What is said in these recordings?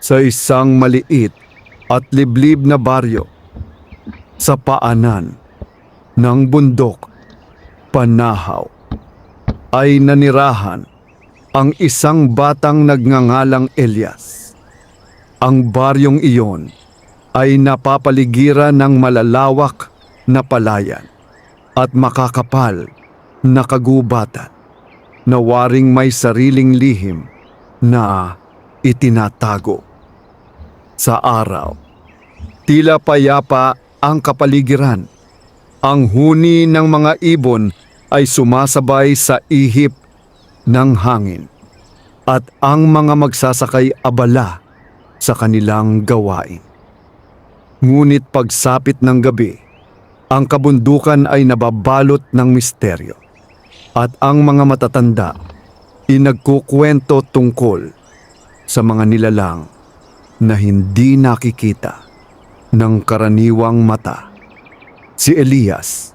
sa isang maliit at liblib na baryo sa paanan ng bundok Panahaw ay nanirahan ang isang batang nagngangalang Elias. Ang baryong iyon ay napapaligiran ng malalawak na palayan at makakapal na kagubatan na waring may sariling lihim na itinatago. Sa araw, tila payapa ang kapaligiran. Ang huni ng mga ibon ay sumasabay sa ihip ng hangin at ang mga magsasakay abala sa kanilang gawain. Ngunit pagsapit ng gabi, ang kabundukan ay nababalot ng misteryo at ang mga matatanda ay nagkukwento tungkol sa mga nilalang na hindi nakikita ng karaniwang mata. Si Elias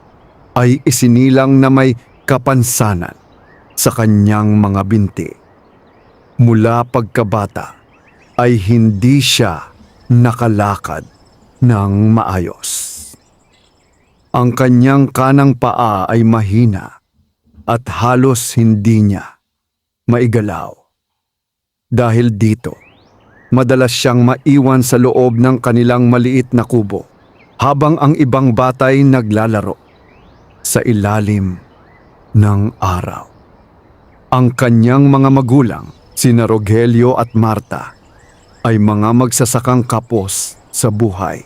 ay isinilang na may kapansanan sa kanyang mga binti. Mula pagkabata ay hindi siya nakalakad ng maayos. Ang kanyang kanang paa ay mahina at halos hindi niya maigalaw. Dahil dito, madalas siyang maiwan sa loob ng kanilang maliit na kubo habang ang ibang batay naglalaro sa ilalim ng araw. Ang kanyang mga magulang, sina Rogelio at Marta, ay mga magsasakang kapos sa buhay.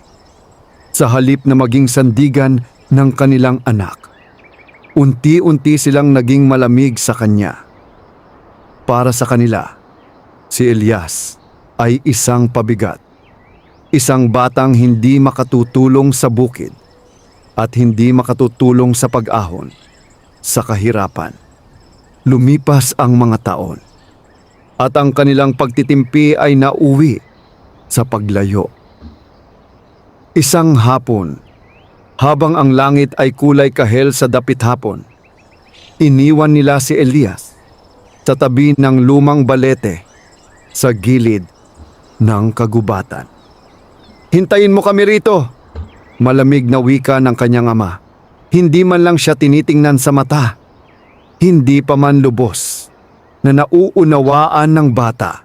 Sa halip na maging sandigan ng kanilang anak, unti-unti silang naging malamig sa kanya. Para sa kanila, si Elias ay isang pabigat, isang batang hindi makatutulong sa bukid at hindi makatutulong sa pag-ahon sa kahirapan. Lumipas ang mga taon at ang kanilang pagtitimpi ay nauwi sa paglayo. Isang hapon, habang ang langit ay kulay kahel sa dapit hapon, iniwan nila si Elias sa tabi ng lumang balete sa gilid ng kagubatan. "Hintayin mo kami rito," malamig na wika ng kanyang ama. Hindi man lang siya tinitingnan sa mata. Hindi pa man lubos na nauunawaan ng bata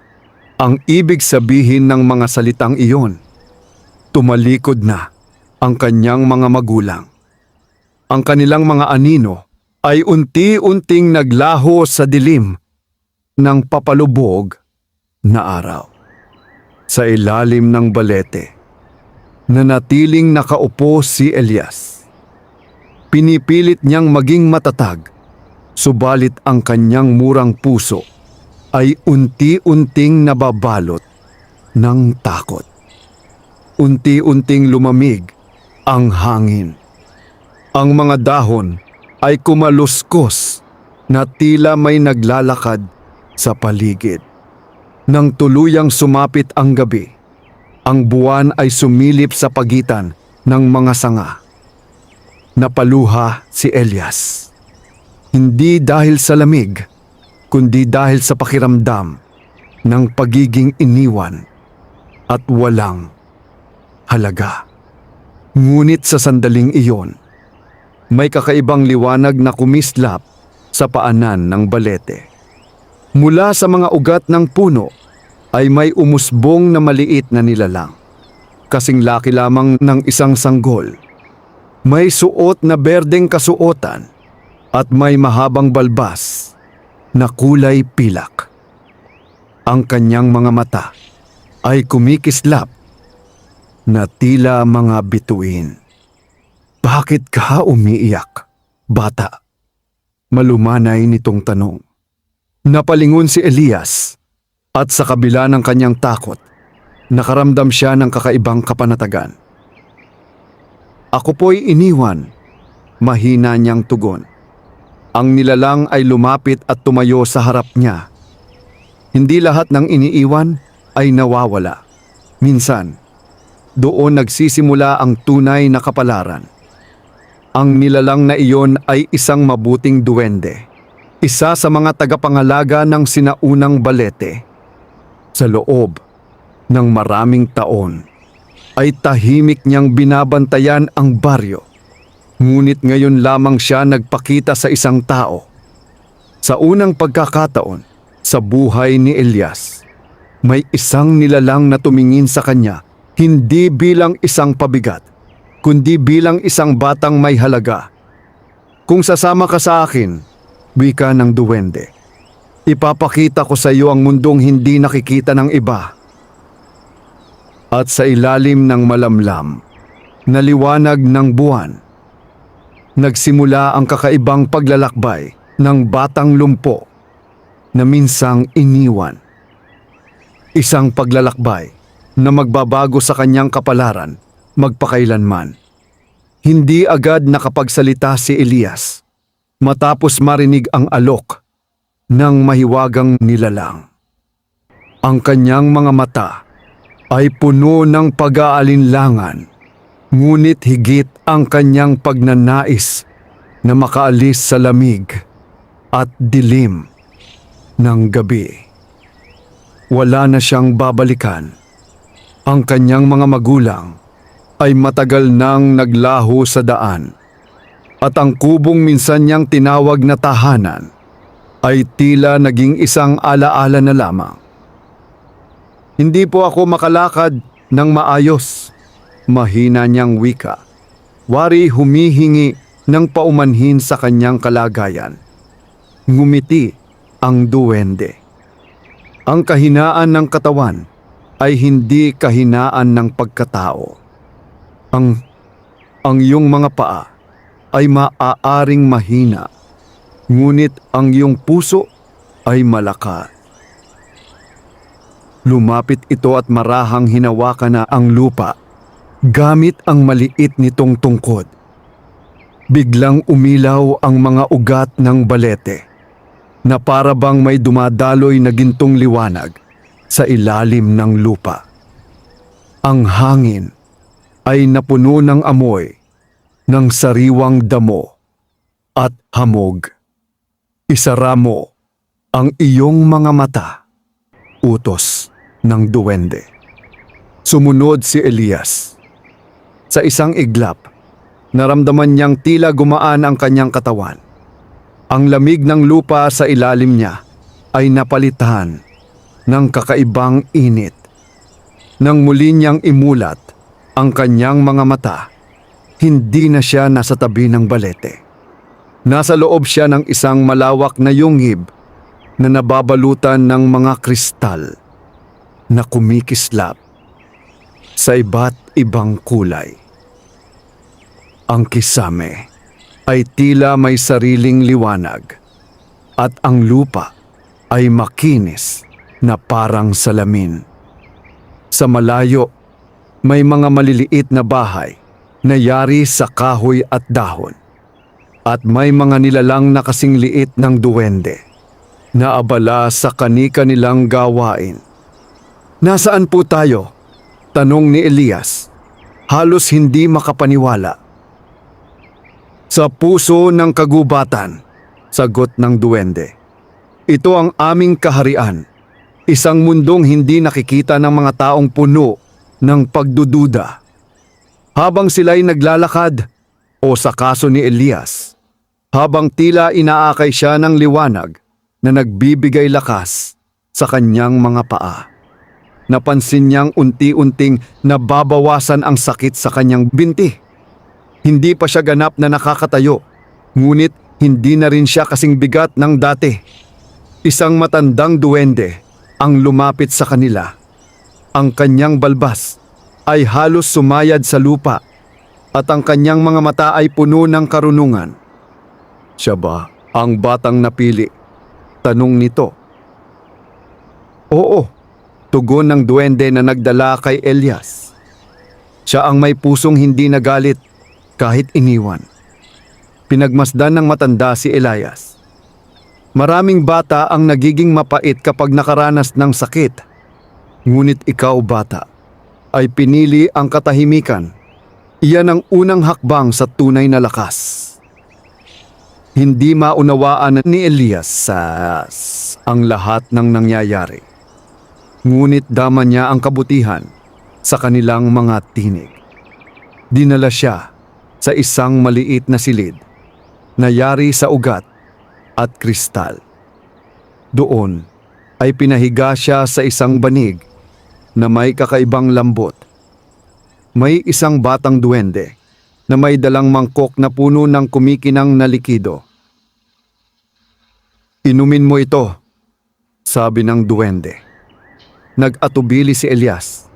ang ibig sabihin ng mga salitang iyon. Tumalikod na ang kanyang mga magulang. Ang kanilang mga anino ay unti-unting naglaho sa dilim ng papalubog na araw. Sa ilalim ng balete, nanatiling nakaupo si Elias. Pinipilit niyang maging matatag, subalit ang kanyang murang puso ay unti-unting nababalot ng takot. Unti-unting lumamig ang hangin. Ang mga dahon ay kumaluskos na tila may naglalakad sa paligid. Nang tuluyang sumapit ang gabi, ang buwan ay sumilip sa pagitan ng mga sanga. Napaluha si Elias. Hindi dahil sa lamig, kundi dahil sa pakiramdam ng pagiging iniwan at walang halaga. Ngunit sa sandaling iyon, may kakaibang liwanag na kumislap sa paanan ng balete. Mula sa mga ugat ng puno ay may umusbong na maliit na nilalang. Kasing laki lamang ng isang sanggol. May suot na berdeng kasuotan at may mahabang balbas na kulay pilak. Ang kanyang mga mata ay kumikislap na tila mga bituin. "Bakit ka umiiyak, bata?" Malumanay nitong tanong. Napalingon si Elias at sa kabila ng kanyang takot, nakaramdam siya ng kakaibang kapanatagan. "Ako po'y iniwan," mahina niyang tugon. Ang nilalang ay lumapit at tumayo sa harap niya. Hindi lahat ng iniiwan ay nawawala. Minsan, doon nagsisimula ang tunay na kapalaran. Ang nilalang na iyon ay isang mabuting duwende, isa sa mga tagapangalaga ng sinaunang balete. Sa loob ng maraming taon ay tahimik niyang binabantayan ang baryo. Ngunit ngayon lamang siya nagpakita sa isang tao. Sa unang pagkakataon sa buhay ni Elias, may isang nilalang na tumingin sa kanya hindi bilang isang pabigat, kundi bilang isang batang may halaga. Kung sasama ka sa akin, wika ng duwende, ipapakita ko sa iyo ang mundong hindi nakikita ng iba. At sa ilalim ng malamlam na liwanag ng buwan, nagsimula ang kakaibang paglalakbay ng batang lumpo na minsang iniwan. Isang paglalakbay na magbabago sa kanyang kapalaran magpakailanman. Hindi agad nakapagsalita si Elias matapos marinig ang alok ng mahiwagang nilalang. Ang kanyang mga mata ay puno ng pag-aalinlangan, ngunit higit ang kanyang pagnanais na makaalis sa lamig at dilim ng gabi. Wala na siyang babalikan. Ang kanyang mga magulang ay matagal nang naglaho sa daan, at ang kubong minsan niyang tinawag na tahanan ay tila naging isang alaala na lamang. Hindi po ako makalakad ng maayos, mahina niyang wika. Wari humihingi ng paumanhin sa kanyang kalagayan. Ngumiti ang duwende. Ang kahinaan ng katawan ay hindi kahinaan ng pagkatao. Ang iyong mga paa ay maaaring mahina, ngunit ang iyong puso ay malakas. Lumapit ito at marahang hinawakan na ang lupa gamit ang maliit nitong tungkod. Biglang umilaw ang mga ugat ng balete na para bang may dumadaloy na gintong liwanag sa ilalim ng lupa. Ang hangin ay napuno ng amoy ng sariwang damo at hamog. Isara mo ang iyong mga mata, utos ng duwende. Sumunod si Elias. Sa isang iglap, naramdaman niyang tila gumaan ang kanyang katawan. Ang lamig ng lupa sa ilalim niya ay napalitan ng kakaibang init. Nang muli niyang imulat ang kanyang mga mata, hindi na siya nasa tabi ng balete. Nasa loob siya ng isang malawak na yungib na nababalutan ng mga kristal na kumikislap sa iba't ibang kulay. Ang kisame ay tila may sariling liwanag at ang lupa ay makinis na parang salamin. Sa malayo, may mga maliliit na bahay na yari sa kahoy at dahon, at may mga nilalang na kasing liit ng duwende na abala sa kani-kanilang gawain. Nasaan po tayo? Tanong ni Elias, halos hindi makapaniwala. Sa puso ng kagubatan, sagot ng duwende. Ito ang aming kaharian, isang mundong hindi nakikita ng mga taong puno ng pagdududa. Habang sila'y naglalakad, o sa kaso ni Elias, habang tila inaakay siya ng liwanag na nagbibigay lakas sa kanyang mga paa, napansin niyang unti-unting nababawasan ang sakit sa kanyang binti. Hindi pa siya ganap na nakakatayo, ngunit hindi na rin siya kasing bigat ng dati. Isang matandang duwende ang lumapit sa kanila. Ang kanyang balbas ay halos sumayad sa lupa at ang kanyang mga mata ay puno ng karunungan. Siya ba ang batang napili? Tanong nito. Oo, tugon ng duwende na nagdala kay Elias. Siya ang may pusong hindi nagalit kahit iniwan. Pinagmasdan ng matanda si Elias. Maraming bata ang nagiging mapait kapag nakaranas ng sakit. Ngunit ikaw, bata, ay pinili ang katahimikan. Iyan ang unang hakbang sa tunay na lakas. Hindi maunawaan ni Elias ang lahat ng nangyayari. ngunit dama niya ang kabutihan sa kanilang mga tinig. Dinala siya sa isang maliit na silid na yari sa ugat at kristal. Doon ay pinahiga siya sa isang banig na may kakaibang lambot. May isang batang duwende na may dalang mangkok na puno ng kumikinang na likido. "Inumin mo ito," sabi ng duwende. Nag-atubili si Elias,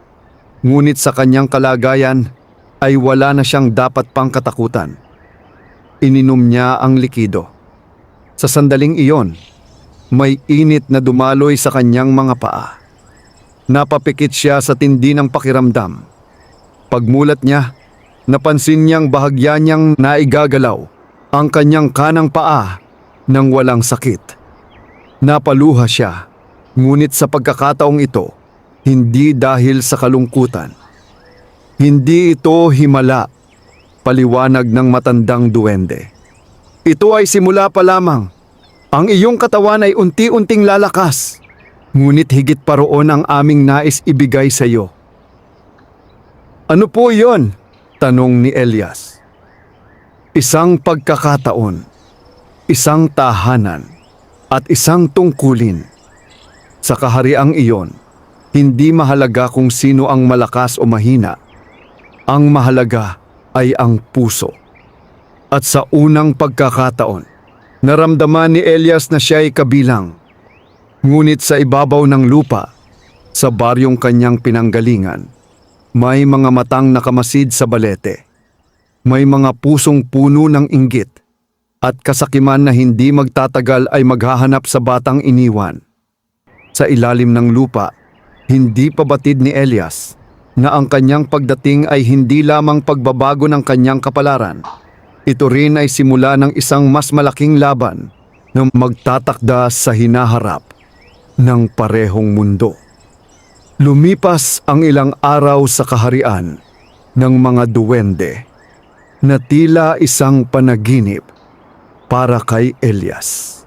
ngunit sa kanyang kalagayan ay wala na siyang dapat pang katakutan. Ininom niya ang likido. Sa sandaling iyon, may init na dumaloy sa kanyang mga paa. Napapikit siya sa tindi ng pakiramdam. Pagmulat niya, napansin niyang bahagya niyang naigagalaw ang kanyang kanang paa nang walang sakit. Napaluha siya, ngunit sa pagkakataong ito, hindi dahil sa kalungkutan. Hindi ito himala, paliwanag ng matandang duwende. "Ito ay simula pa lamang. Ang iyong katawan ay unti-unting lalakas, ngunit higit pa roon ang aming nais ibigay sa iyo." "Ano po iyon?" tanong ni Elias. "Isang pagkakataon, isang tahanan, at isang tungkulin. Sa kahariang iyon, hindi mahalaga kung sino ang malakas o mahina. Ang mahalaga ay ang puso." At sa unang pagkakataon, naramdaman ni Elias na siya ay kabilang. Ngunit sa ibabaw ng lupa, sa baryong kanyang pinanggalingan, may mga matang nakamasid sa balete. May mga pusong puno ng inggit at kasakiman na hindi magtatagal ay maghahanap sa batang iniwan. Sa ilalim ng lupa, hindi pa batid ni Elias na ang kanyang pagdating ay hindi lamang pagbabago ng kanyang kapalaran. Ito rin ay simula ng isang mas malaking laban na magtatakda sa hinaharap ng parehong mundo. Lumipas ang ilang araw sa kaharian ng mga duwende na tila isang panaginip para kay Elias.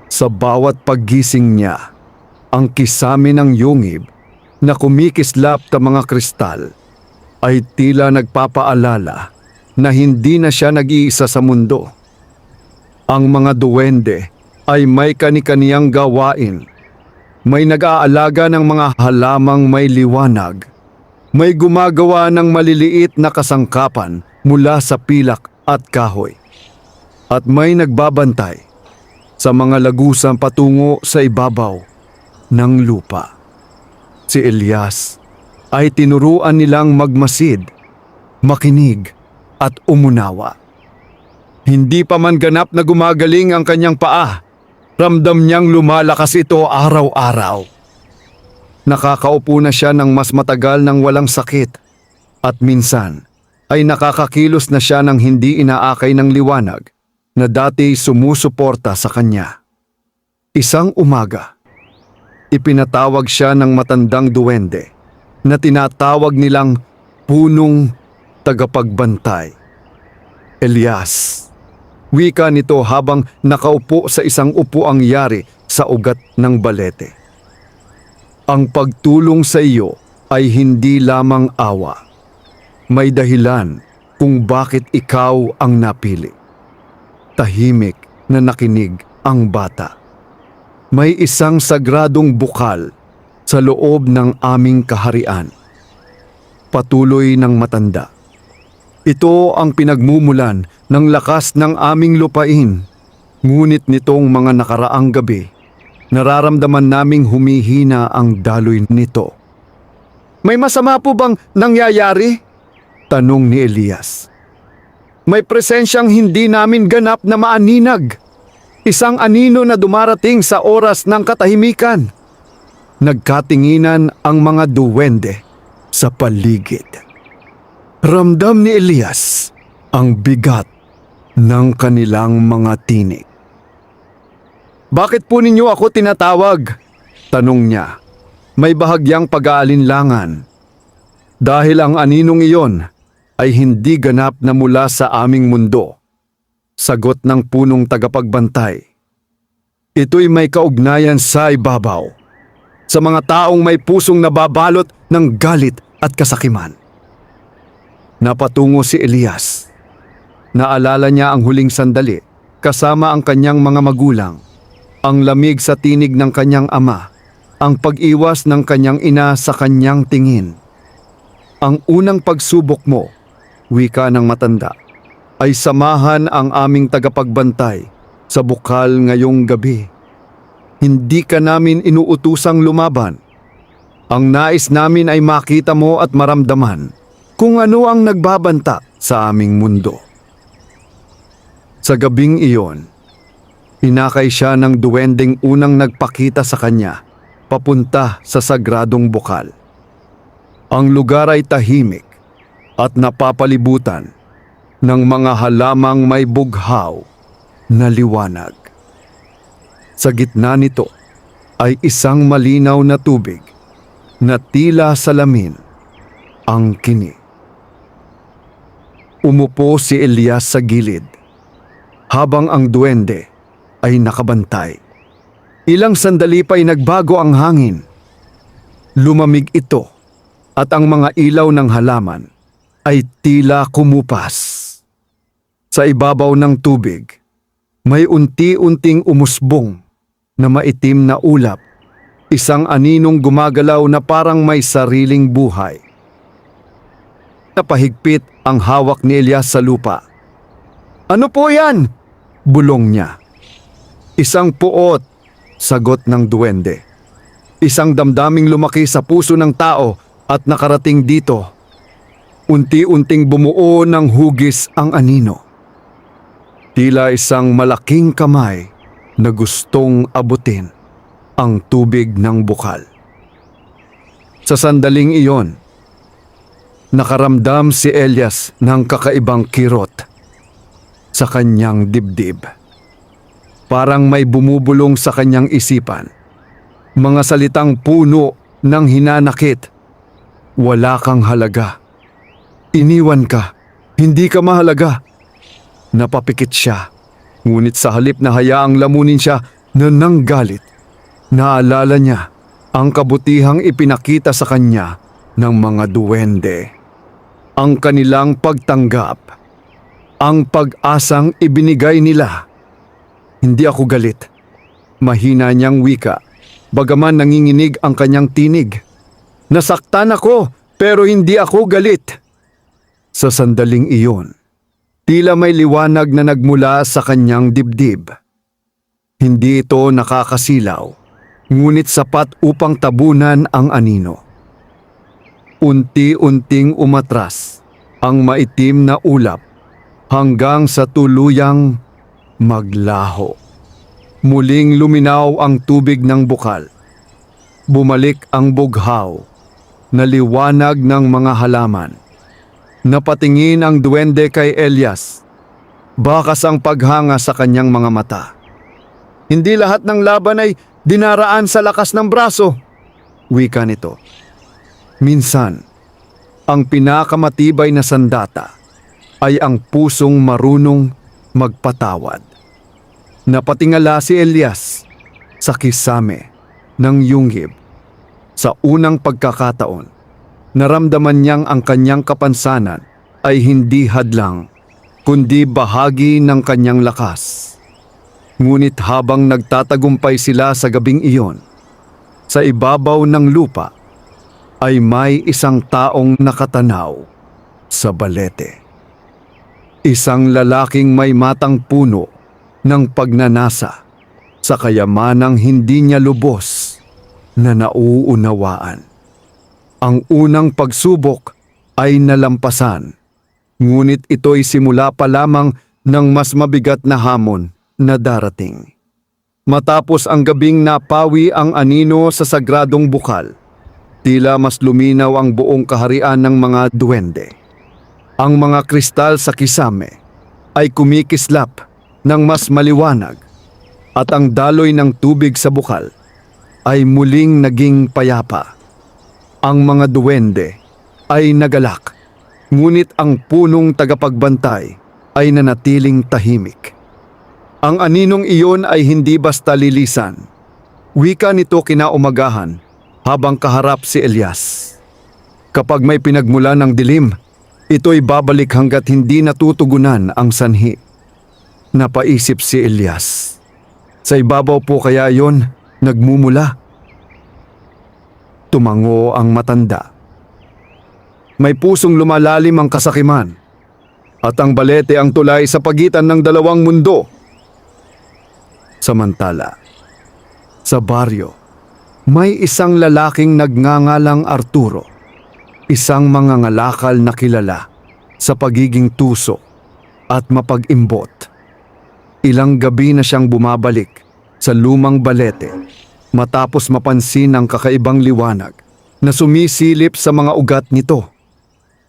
Sa bawat paggising niya, ang kisame ng yungib na kumikislap sa mga kristal ay tila nagpapaalala na hindi na siya nag-iisa sa mundo. Ang mga duwende ay may kani-kaniyang gawain. May nag-aalaga ng mga halamang may liwanag. May gumagawa ng maliliit na kasangkapan mula sa pilak at kahoy. At may nagbabantay sa mga lagusan patungo sa ibabaw ng lupa. Si Elias ay tinuruan nilang magmasid, makinig at umunawa. Hindi pa man ganap na gumagaling ang kanyang paa, ramdam niyang lumalakas ito araw-araw. Nakakaupo na siya ng mas matagal ng walang sakit at minsan ay nakakakilos na siya ng hindi inaakay ng liwanag na dati sumusuporta sa kanya. Isang umaga, ipinatawag siya ng matandang duwende na tinatawag nilang punong tagapagbantay. "Elias," wika nito habang nakaupo sa isang upuang yari sa ugat ng balete. "Ang pagtulong sa iyo ay hindi lamang awa. May dahilan kung bakit ikaw ang napili." Tahimik na nakinig ang bata. "May isang sagradong bukal sa loob ng aming kaharian," patuloy ng matanda. "Ito ang pinagmumulan ng lakas ng aming lupain. Ngunit nitong mga nakaraang gabi, nararamdaman naming humihina ang daloy nito." "May masama po bang nangyayari?" tanong ni Elias. "May presensyang hindi namin ganap na maaninag. Isang anino na dumarating sa oras ng katahimikan." Nagkatinginan ang mga duwende sa paligid. Ramdam ni Elias ang bigat ng kanilang mga tinig. "Bakit po ninyo ako tinatawag?" tanong niya. May bahagyang pag-aalinlangan. "Dahil ang aninong iyon ay hindi ganap na mula sa aming mundo," sagot ng punong tagapagbantay. "Ito'y may kaugnayan sa ibabaw, sa mga taong may pusong nababalot ng galit at kasakiman. Napatungo si Elias. Naalala niya ang huling sandali kasama ang kanyang mga magulang, ang lamig sa tinig ng kanyang ama, ang pag-iwas ng kanyang ina sa kanyang tingin. Ang unang pagsubok mo, wika ng matanda, ay samahan ang aming tagapagbantay sa bukal ngayong gabi. Hindi ka namin inuutusang lumaban. Ang nais namin ay makita mo at maramdaman kung ano ang nagbabanta sa aming mundo. Sa gabing iyon, hinakay siya ng duwending unang nagpakita sa kanya papunta sa sagradong bukal. Ang lugar ay tahimik at napapalibutan ng mga halamang may bughaw na liwanag. Sa gitna nito ay isang malinaw na tubig na tila salamin ang kini. Umupo si Elias sa gilid habang ang duwende ay nakabantay. Ilang sandali pa'y nagbago ang hangin. Lumamig ito at ang mga ilaw ng halaman ay tila kumupas. Sa ibabaw ng tubig, may unti-unting umusbong na maitim na ulap, isang aninong gumagalaw na parang may sariling buhay. Napahigpit ang hawak ni Elias sa lupa. "Ano po yan?" bulong niya. "Isang puot," sagot ng duwende. "Isang damdaming lumaki sa puso ng tao at nakarating dito." Unti-unting bumuo ng hugis ang anino. Tila isang malaking kamay na gustong abutin ang tubig ng bukal. Sa sandaling iyon, nakaramdam si Elias ng kakaibang kirot sa kanyang dibdib. Parang may bumubulong sa kanyang isipan. Mga salitang puno ng hinanakit. "Wala kang halaga. Iniwan ka. Hindi ka mahalaga." Napapikit siya, ngunit sa halip na hayaang lamunin siya na nanggalit, naalala niya ang kabutihang ipinakita sa kanya ng mga duwende. Ang kanilang pagtanggap, ang pag-asang ibinigay nila. "Hindi ako galit." Mahina niyang wika, bagaman nanginginig ang kanyang tinig. "Nasaktan ako, pero hindi ako galit." Sa sandaling iyon, tila may liwanag na nagmula sa kanyang dibdib. Hindi ito nakakasilaw, ngunit sapat upang tabunan ang anino. Unti-unting umatras ang maitim na ulap hanggang sa tuluyang maglaho. Muling luminaw ang tubig ng bukal. Bumalik ang bughaw na liwanag ng mga halaman. Napatingin ang duwende kay Elias. Bakas ang paghanga sa kanyang mga mata. "Hindi lahat ng laban ay dinaraan sa lakas ng braso," wika nito. "Minsan, ang pinakamatibay na sandata ay ang pusong marunong magpatawad." Napatingala si Elias sa kisame ng yunghib. Sa unang pagkakataon, naramdaman niyang ang kanyang kapansanan ay hindi hadlang, kundi bahagi ng kanyang lakas. Ngunit habang nagtatagumpay sila sa gabing iyon, sa ibabaw ng lupa ay may isang taong nakatanaw sa balete. Isang lalaking may matang puno ng pagnanasa sa kayamanang hindi niya lubos na nauunawaan. Ang unang pagsubok ay nalampasan, ngunit ito'y simula pa lamang ng mas mabigat na hamon na darating. Matapos ang gabing napawi ang anino sa sagradong bukal, tila mas luminaw ang buong kaharian ng mga duwende. Ang mga kristal sa kisame ay kumikislap ng mas maliwanag at ang daloy ng tubig sa bukal ay muling naging payapa. Ang mga duwende ay nagalak, ngunit ang punong tagapagbantay ay nanatiling tahimik. Ang aninong iyon ay hindi basta lilisan. Wika nito kinaumagahan habang kaharap si Elias. Kapag may pinagmula ng dilim, ito'y babalik hanggat hindi natutugunan ang sanhi. Napaisip si Elias. Sa ibabaw po kaya yon nagmumula? Tumango ang matanda. May pusong lumalalim ang kasakiman at ang balete ang tulay sa pagitan ng dalawang mundo. Samantala, sa baryo, may isang lalaking nagngangalang Arturo, isang mangangalakal na kilala sa pagiging tuso at mapag-imbot. Ilang gabi na siyang bumabalik sa lumang balete matapos mapansin ang kakaibang liwanag na sumisilip sa mga ugat nito.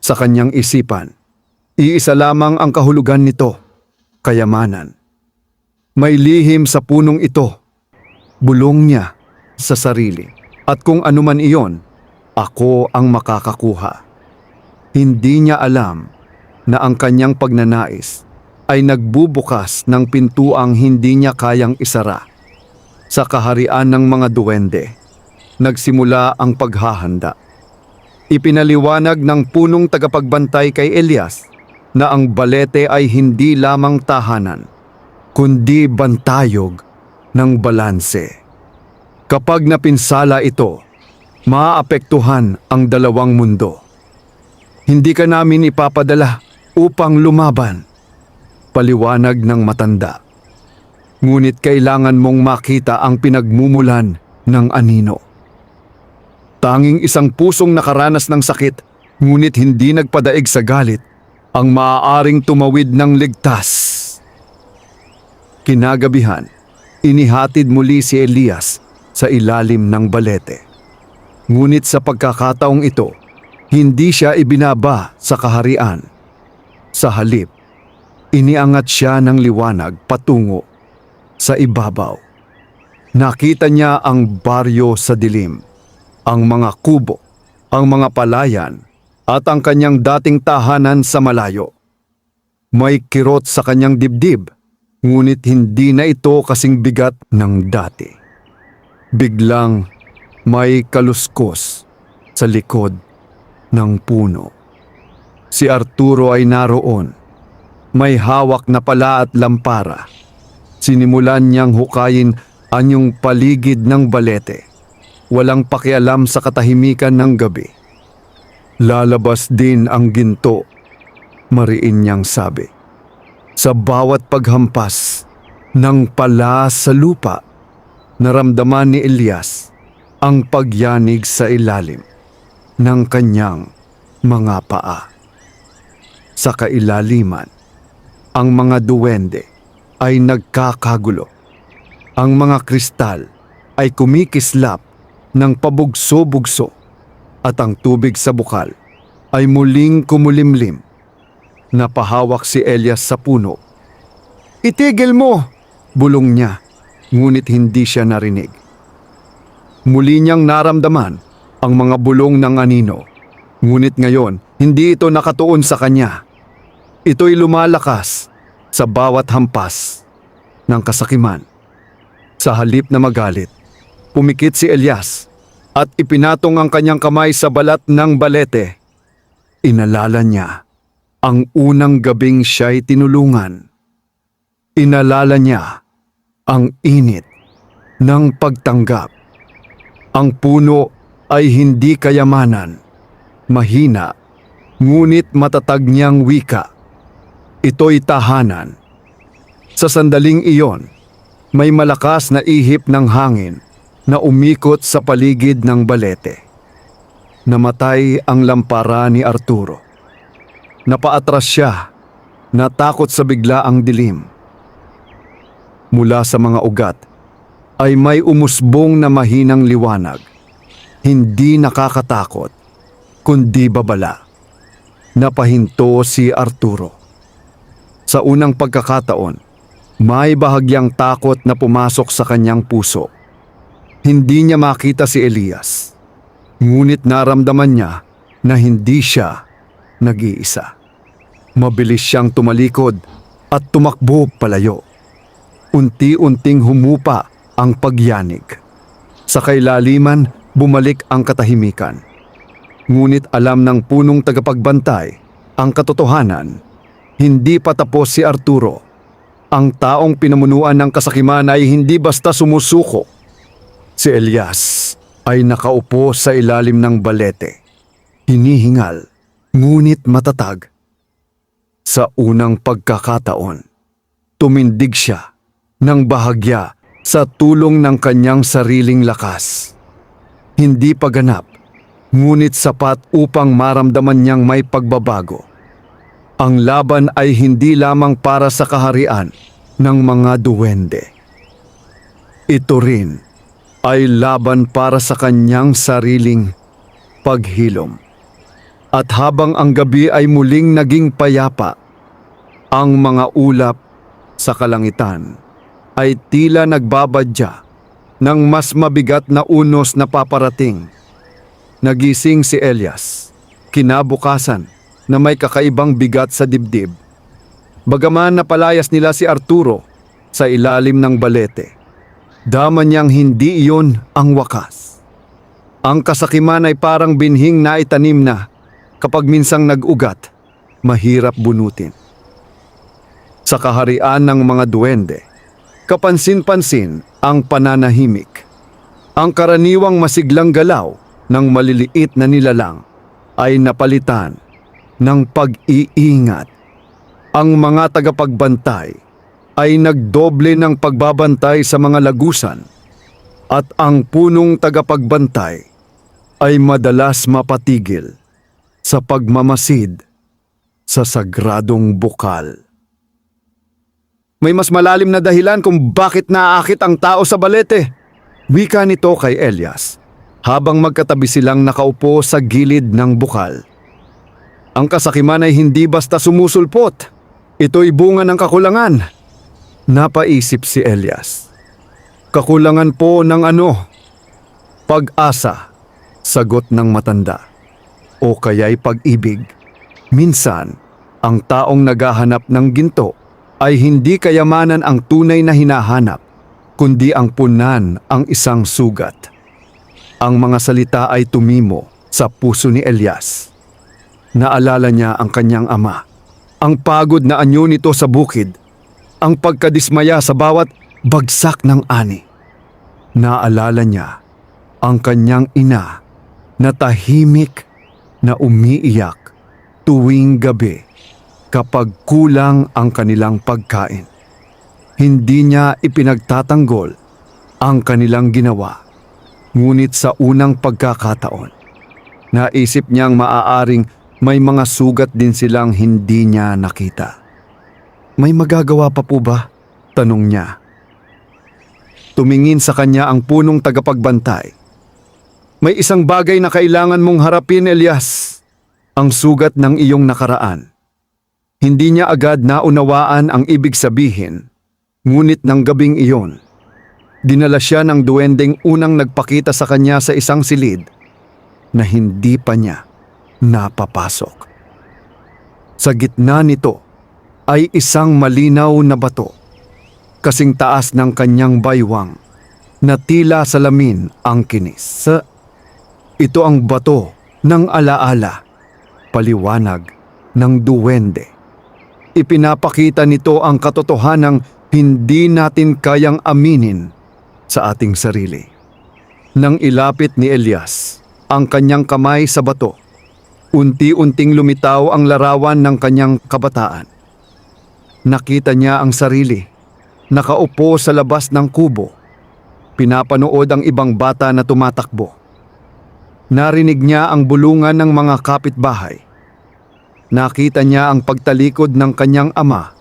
Sa kanyang isipan, iisa lamang ang kahulugan nito, kayamanan. May lihim sa punong ito, bulong niya sa sarili. At kung anuman iyon, ako ang makakakuha. Hindi niya alam na ang kanyang pagnanais ay nagbubukas ng pintuang hindi niya kayang isara. Sa kaharian ng mga duwende, nagsimula ang paghahanda. Ipinaliwanag ng punong tagapagbantay kay Elias na ang balete ay hindi lamang tahanan, kundi bantayog ng balanse. Kapag napinsala ito, maaapektuhan ang dalawang mundo. Hindi ka namin ipapadala upang lumaban, paliwanag ng matanda. Ngunit kailangan mong makita ang pinagmumulan ng anino. Tanging isang pusong nakaranas ng sakit, ngunit hindi nagpadaig sa galit, ang maaaring tumawid ng ligtas. Kinagabihan, inihatid muli si Elias sa ilalim ng balete. Ngunit sa pagkakataong ito, hindi siya ibinaba sa kaharian. Sa halip, iniangat siya ng liwanag patungo sa ibabaw. Nakita niya ang baryo sa dilim, ang mga kubo, ang mga palayan, at ang kanyang dating tahanan sa malayo. May kirot sa kanyang dibdib, ngunit hindi na ito kasing bigat ng dati. Biglang may kaluskos sa likod ng puno. Si Arturo ay naroon. May hawak na pala at lampara. Sinimulan niyang hukayin ang paligid ng balete. Walang pakialam sa katahimikan ng gabi. Lalabas din ang ginto, mariin niyang sabi. Sa bawat paghampas ng pala sa lupa, naramdaman ni Elias ang pagyanig sa ilalim ng kanyang mga paa. Sa kailaliman, ang mga duwende ay nagkakagulo. Ang mga kristal ay kumikislap ng pabugso-bugso at ang tubig sa bukal ay muling kumulimlim. Napahawak si Elias sa puno. "Itigil mo!" bulong niya, ngunit hindi siya narinig. Muli niyang naramdaman ang mga bulong ng anino, ngunit ngayon hindi ito nakatuon sa kanya. Ito'y lumalakas sa bawat hampas ng kasakiman. Sa halip na magalit, pumikit si Elias at ipinatong ang kanyang kamay sa balat ng balete. Inalala niya ang unang gabing siya'y tinulungan. Inalala niya ang init ng pagtanggap. Ang puno ay hindi kayamanan, mahina, ngunit matatag niyang wika. Ito'y tahanan. Sa sandaling iyon, may malakas na ihip ng hangin na umikot sa paligid ng balete. Namatay ang lampara ni Arturo. Napaatras siya, natakot sa biglaang dilim. Mula sa mga ugat ay may umusbong na mahinang liwanag. Hindi nakakatakot, kundi babala. Napahinto si Arturo. Sa unang pagkakataon, may bahagyang takot na pumasok sa kanyang puso. Hindi niya makita si Elias, ngunit naramdaman niya na hindi siya nag-iisa. Mabilis siyang tumalikod at tumakbo palayo. Unti-unting humupa ang pagyanig. Sa kailaliman bumalik ang katahimikan. Ngunit alam ng punong tagapagbantay ang katotohanan. Hindi pa tapos si Arturo. Ang taong pinamunuan ng kasakiman ay hindi basta sumusuko. Si Elias ay nakaupo sa ilalim ng balete. Hinihingal, ngunit matatag. Sa unang pagkakataon, tumindig siya ng bahagya sa tulong ng kanyang sariling lakas. Hindi pa ganap, ngunit sapat upang maramdaman niyang may pagbabago. Ang laban ay hindi lamang para sa kaharian ng mga duwende. Ito rin ay laban para sa kanyang sariling paghilom. At habang ang gabi ay muling naging payapa, ang mga ulap sa kalangitan ay tila nagbabadya ng mas mabigat na unos na paparating. Nagising si Elias, kinabukasan na may kakaibang bigat sa dibdib. Bagaman napalayas nila si Arturo sa ilalim ng balete, dama niyang hindi iyon ang wakas. Ang kasakiman ay parang binhing na itanim na kapag minsang nag-ugat, mahirap bunutin. Sa kaharian ng mga duwende, kapansin-pansin ang pananahimik. Ang karaniwang masiglang galaw ng maliliit na nilalang ay napalitan ng pag-iingat. Ang mga tagapagbantay ay nagdoble ng pagbabantay sa mga lagusan at ang punong tagapagbantay ay madalas mapatigil sa pagmamasid sa sagradong bukal. May mas malalim na dahilan kung bakit naaakit ang tao sa balete. Wika nito kay Elias habang magkatabi silang nakaupo sa gilid ng bukal. Ang kasakiman ay hindi basta sumusulpot. Ito'y bunga ng kakulangan. Napaisip si Elias. Kakulangan po ng ano? Pag-asa, sagot ng matanda. O kaya'y pag-ibig. Minsan, ang taong naghahanap ng ginto ay hindi kayamanan ang tunay na hinahanap, kundi ang punan ang isang sugat. Ang mga salita ay tumimo sa puso ni Elias. Naalala niya ang kanyang ama, ang pagod na anyo nito sa bukid, ang pagkadismaya sa bawat bagsak ng ani. Naalala niya ang kanyang ina na tahimik na umiiyak tuwing gabi kapag kulang ang kanilang pagkain. Hindi niya ipinagtatanggol ang kanilang ginawa, ngunit sa unang pagkakataon, naisip niyang maaaring may mga sugat din silang hindi niya nakita. May magagawa pa po ba? Tanong niya. Tumingin sa kanya ang punong tagapagbantay. May isang bagay na kailangan mong harapin, Elias. Ang sugat ng iyong nakaraan. Hindi niya agad naunawaan ang ibig sabihin, ngunit ng gabing iyon, dinala siya ng duwendeng unang nagpakita sa kanya sa isang silid na hindi pa niya napapasok. Sa gitna nito ay isang malinaw na bato, kasing taas ng kanyang baywang, na tila salamin ang kinis. Ito ang bato ng alaala, paliwanag ng duwende. Ipinapakita nito ang katotohanang hindi natin kayang aminin sa ating sarili. Nang ilapit ni Elias ang kanyang kamay sa bato, unti-unting lumitaw ang larawan ng kanyang kabataan. Nakita niya ang sarili, nakaupo sa labas ng kubo. Pinapanood ang ibang bata na tumatakbo. Narinig niya ang bulungan ng mga kapitbahay. Nakita niya ang pagtalikod ng kanyang ama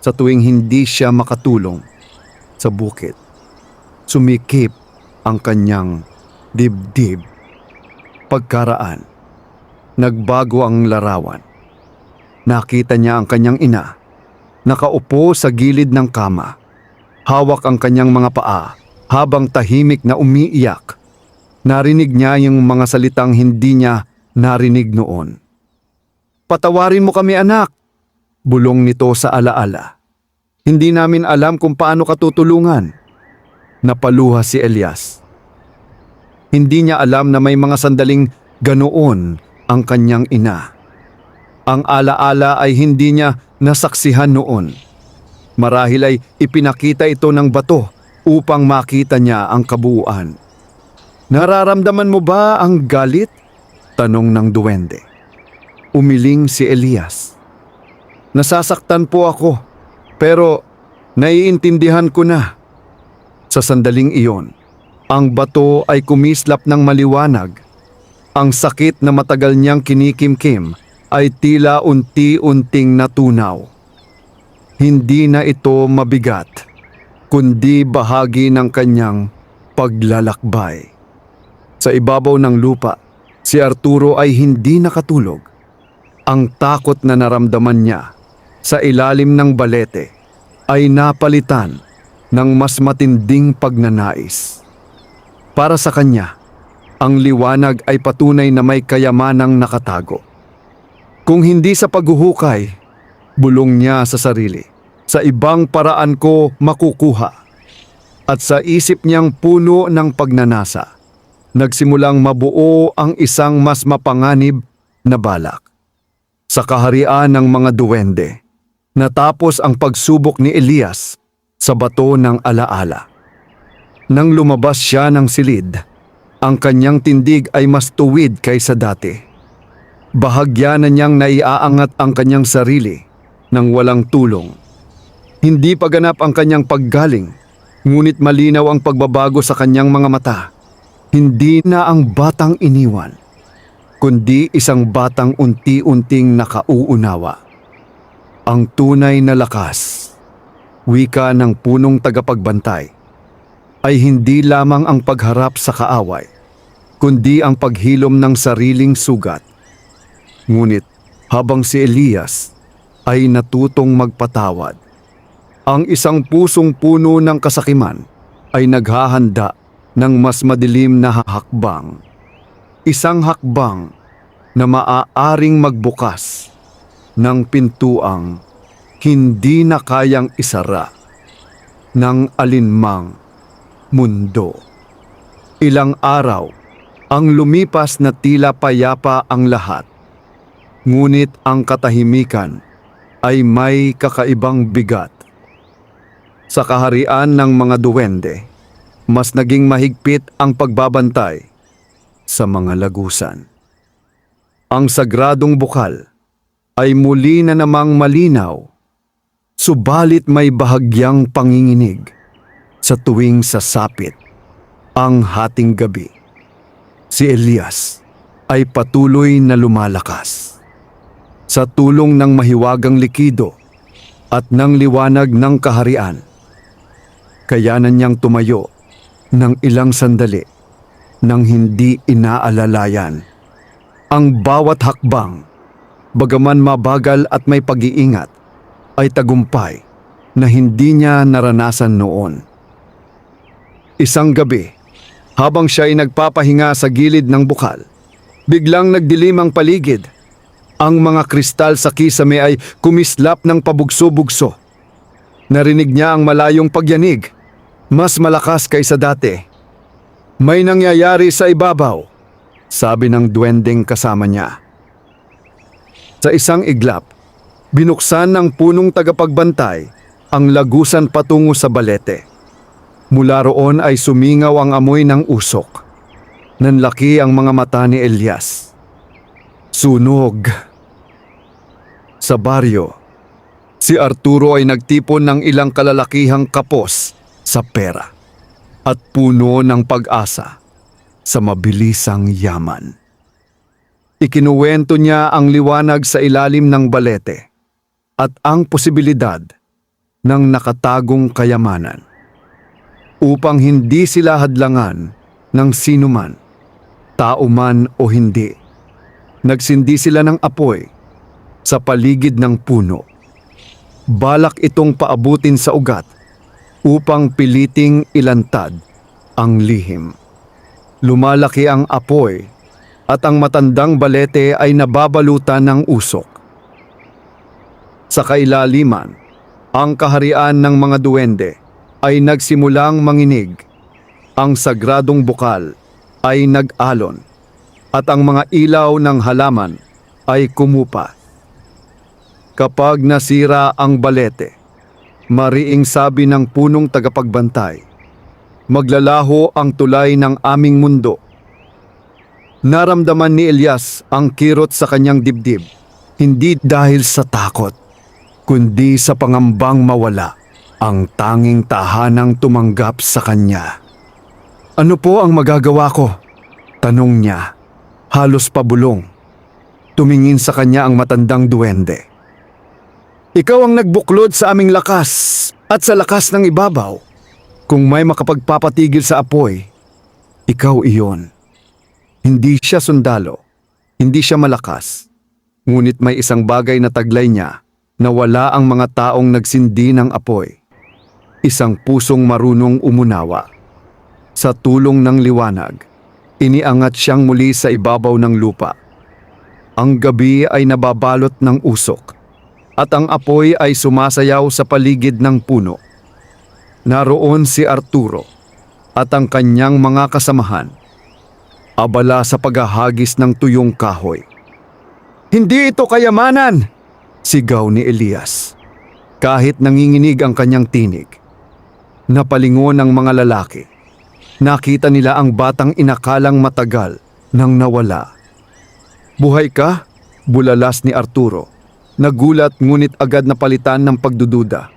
sa tuwing hindi siya makatulong sa bukid. Sumikip ang kanyang dibdib. Pagkaraan, nagbago ang larawan. Nakita niya ang kanyang ina, nakaupo sa gilid ng kama. Hawak ang kanyang mga paa habang tahimik na umiiyak. Narinig niya yung mga salitang hindi niya narinig noon. Patawarin mo kami, anak, bulong nito sa alaala. Hindi namin alam kung paano ka tutulungan. Napaluha si Elias. Hindi niya alam na may mga sandaling ganoon ang kanyang ina. Ang alaala ay hindi niya nasaksihan noon. Marahil ay ipinakita ito ng bato upang makita niya ang kabuuan. Nararamdaman mo ba ang galit? Tanong ng duwende. Umiling si Elias. Nasasaktan po ako, pero naiintindihan ko na. Sa sandaling iyon, ang bato ay kumislap ng maliwanag. Ang sakit na matagal niyang kinikimkim ay tila unti-unting natunaw. Hindi na ito mabigat, kundi bahagi ng kanyang paglalakbay. Sa ibabaw ng lupa, si Arturo ay hindi nakatulog. Ang takot na naramdaman niya sa ilalim ng balete ay napalitan ng mas matinding pagnanais. Para sa kanya, ang liwanag ay patunay na may kayamanang nakatago. Kung hindi sa paghuhukay, bulong niya sa sarili, sa ibang paraan ko makukuha. At sa isip niyang puno ng pagnanasa, nagsimulang mabuo ang isang mas mapanganib na balak. Sa kaharian ng mga duwende, natapos ang pagsubok ni Elias sa bato ng alaala. Nang lumabas siya ng silid, ang kanyang tindig ay mas tuwid kaysa dati. Bahagya na niyang naiaangat ang kanyang sarili nang walang tulong. Hindi pa ganap ang kanyang paggaling, ngunit malinaw ang pagbabago sa kanyang mga mata. Hindi na ang batang iniwan, kundi isang batang unti-unting nakauunawa. Ang tunay na lakas, wika ng punong tagapagbantay, ay hindi lamang ang pagharap sa kaaway, kundi ang paghilom ng sariling sugat. Ngunit habang si Elias ay natutong magpatawad, ang isang pusong puno ng kasakiman ay naghahanda ng mas madilim na hakbang. Isang hakbang na maaaring magbukas ng pintuang hindi na kayang isara ng alinmang mundo. Ilang araw ang lumipas na tila payapa ang lahat. Ngunit ang katahimikan ay may kakaibang bigat. Sa kaharian ng mga duwende, mas naging mahigpit ang pagbabantay sa mga lagusan. Ang sagradong bukal ay muli na namang malinaw, subalit may bahagyang panginginig sa tuwing sasapit ang hating gabi. Si Elias ay patuloy na lumalakas. Sa tulong ng mahiwagang likido at ng liwanag ng kaharian, kayanan niyang tumayo ng ilang sandali nang hindi inaalalayan. Ang bawat hakbang, bagaman mabagal at may pag-iingat, ay tagumpay na hindi niya naranasan noon. Isang gabi, habang siya ay nagpapahinga sa gilid ng bukal, biglang nagdilim ang paligid. Ang mga kristal sa kisame ay kumislap ng pabugso-bugso. Narinig niya ang malayong pagyanig, mas malakas kaysa dati. May nangyayari sa ibabaw, sabi ng duwendeng kasama niya. Sa isang iglap, binuksan ng punong tagapagbantay ang lagusan patungo sa balete. Mula roon ay sumingaw ang amoy ng usok. Nanlaki ang mga mata ni Elias. Sunog. Sa baryo, si Arturo ay nagtipon ng ilang kalalakihang kapos sa pera at puno ng pag-asa sa mabilisang yaman. Ikinuwento niya ang liwanag sa ilalim ng balete at ang posibilidad ng nakatagong kayamanan upang hindi sila hadlangan ng sinuman, tao man o hindi. Nagsindi sila ng apoy sa paligid ng puno. Balak itong paabutin sa ugat upang piliting ilantad ang lihim. Lumalaki ang apoy at ang matandang balete ay nababalutan ng usok. Sa kailaliman, ang kaharian ng mga duwende ay nagsimulang manginig. Ang sagradong bukal ay nag-alon at ang mga ilaw ng halaman ay kumupa. Kapag nasira ang balete, mariing sabi ng punong tagapagbantay, maglalaho ang tulay ng aming mundo. Naramdaman ni Elias ang kirot sa kanyang dibdib, hindi dahil sa takot, kundi sa pangambang mawala ang tanging tahanang tumanggap sa kanya. Ano po ang magagawa ko? Tanong niya, halos pabulong. Tumingin sa kanya ang matandang duwende. Ikaw ang nagbuklod sa aming lakas at sa lakas ng ibabaw. Kung may makapagpapatigil sa apoy, ikaw iyon. Hindi siya sundalo, hindi siya malakas. Ngunit may isang bagay na taglay niya na wala ang mga taong nagsindi ng apoy. Isang pusong marunong umunawa. Sa tulong ng liwanag, iniangat siyang muli sa ibabaw ng lupa. Ang gabi ay nababalot ng usok at ang apoy ay sumasayaw sa paligid ng puno. Naroon si Arturo at ang kanyang mga kasamahan, abala sa paghahagis ng tuyong kahoy. Hindi ito kayamanan! Sigaw ni Elias. Kahit nanginginig ang kanyang tinig, napalingon ang mga lalaki. Nakita nila ang batang inakalang matagal nang nawala. Buhay ka? Bulalas ni Arturo. Nagulat ngunit agad napalitan ng pagdududa.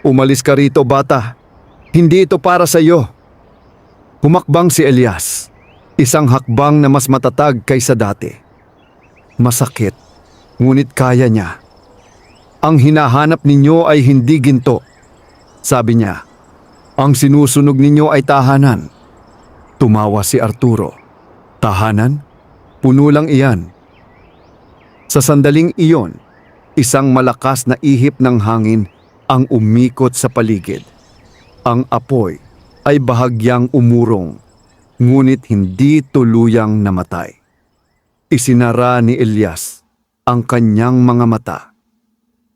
Umalis ka rito, bata. Hindi ito para sa iyo. Humakbang si Elias. Isang hakbang na mas matatag kaysa dati. Masakit, ngunit kaya niya. Ang hinahanap ninyo ay hindi ginto, sabi niya. Ang sinusunog ninyo ay tahanan. Tumawa si Arturo. Tahanan? Puno lang iyan. Sa sandaling iyon, isang malakas na ihip ng hangin ang umikot sa paligid. Ang apoy ay bahagyang umurong, ngunit hindi tuluyang namatay. Isinara ni Elias ang kanyang mga mata.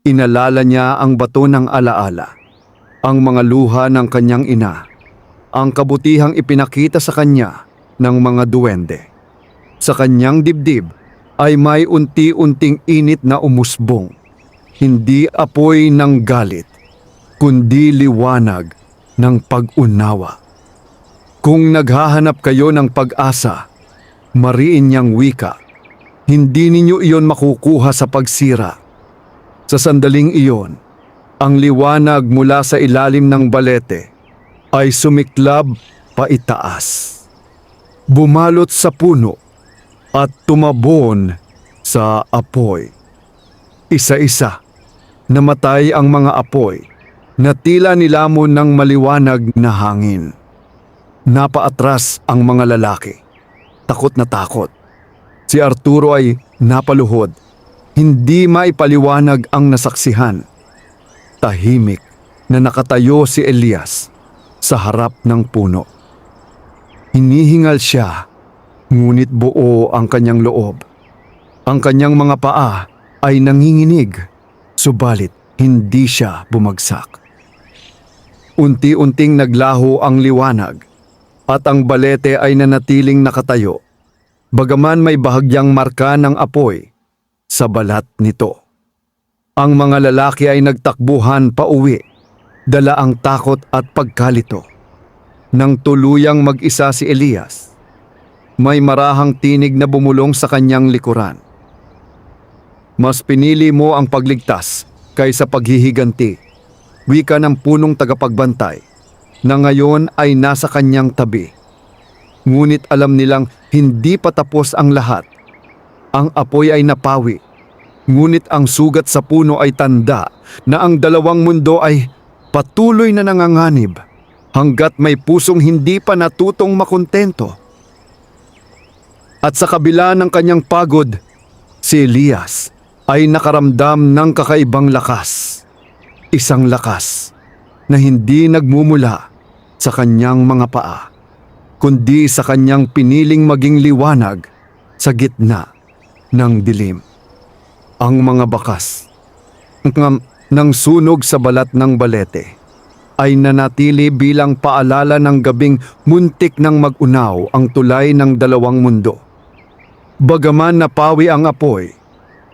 Inalala niya ang bato ng alaala, ang mga luha ng kanyang ina, ang kabutihang ipinakita sa kanya ng mga duwende. Sa kanyang dibdib ay may unti-unting init na umusbong. Hindi apoy ng galit, kundi liwanag ng pag-unawa. Kung naghahanap kayo ng pag-asa, mariin niyang wika, hindi ninyo iyon makukuha sa pagsira. Sa sandaling iyon, ang liwanag mula sa ilalim ng balete ay sumiklab paitaas. Bumalot sa puno at tumabon sa apoy. Isa-isa, namatay ang mga apoy na tila nilamon ng maliwanag na hangin. Napaatras ang mga lalaki, takot na takot. Si Arturo ay napaluhod, hindi maipaliwanag ang nasaksihan. Tahimik na nakatayo si Elias sa harap ng puno. Hinihingal siya, ngunit buo ang kanyang loob. Ang kanyang mga paa ay nanginginig, subalit hindi siya bumagsak. Unti-unting naglaho ang liwanag at ang balete ay nanatiling nakatayo, bagaman may bahagyang marka ng apoy sa balat nito. Ang mga lalaki ay nagtakbuhan pauwi, dala ang takot at pagkalito. Nang tuluyang mag-isa si Elias, may marahang tinig na bumulong sa kanyang likuran. Mas pinili mo ang pagligtas kaysa paghihiganti, wika ng punong tagapagbantay na ngayon ay nasa kanyang tabi. Ngunit alam nilang hindi pa tapos ang lahat. Ang apoy ay napawi, ngunit ang sugat sa puno ay tanda na ang dalawang mundo ay patuloy na nanganganib hanggat may pusong hindi pa natutong makontento. At sa kabila ng kanyang pagod, si Elias ay nakaramdam ng kakaibang lakas. Isang lakas na hindi nagmumula sa kanyang mga paa, kundi sa kanyang piniling maging liwanag sa gitna ng dilim. Ang mga bakas ng sunog sa balat ng balete ay nanatili bilang paalala ng gabing muntik ng mag-unaw ang tulay ng dalawang mundo. Bagaman napawi ang apoy,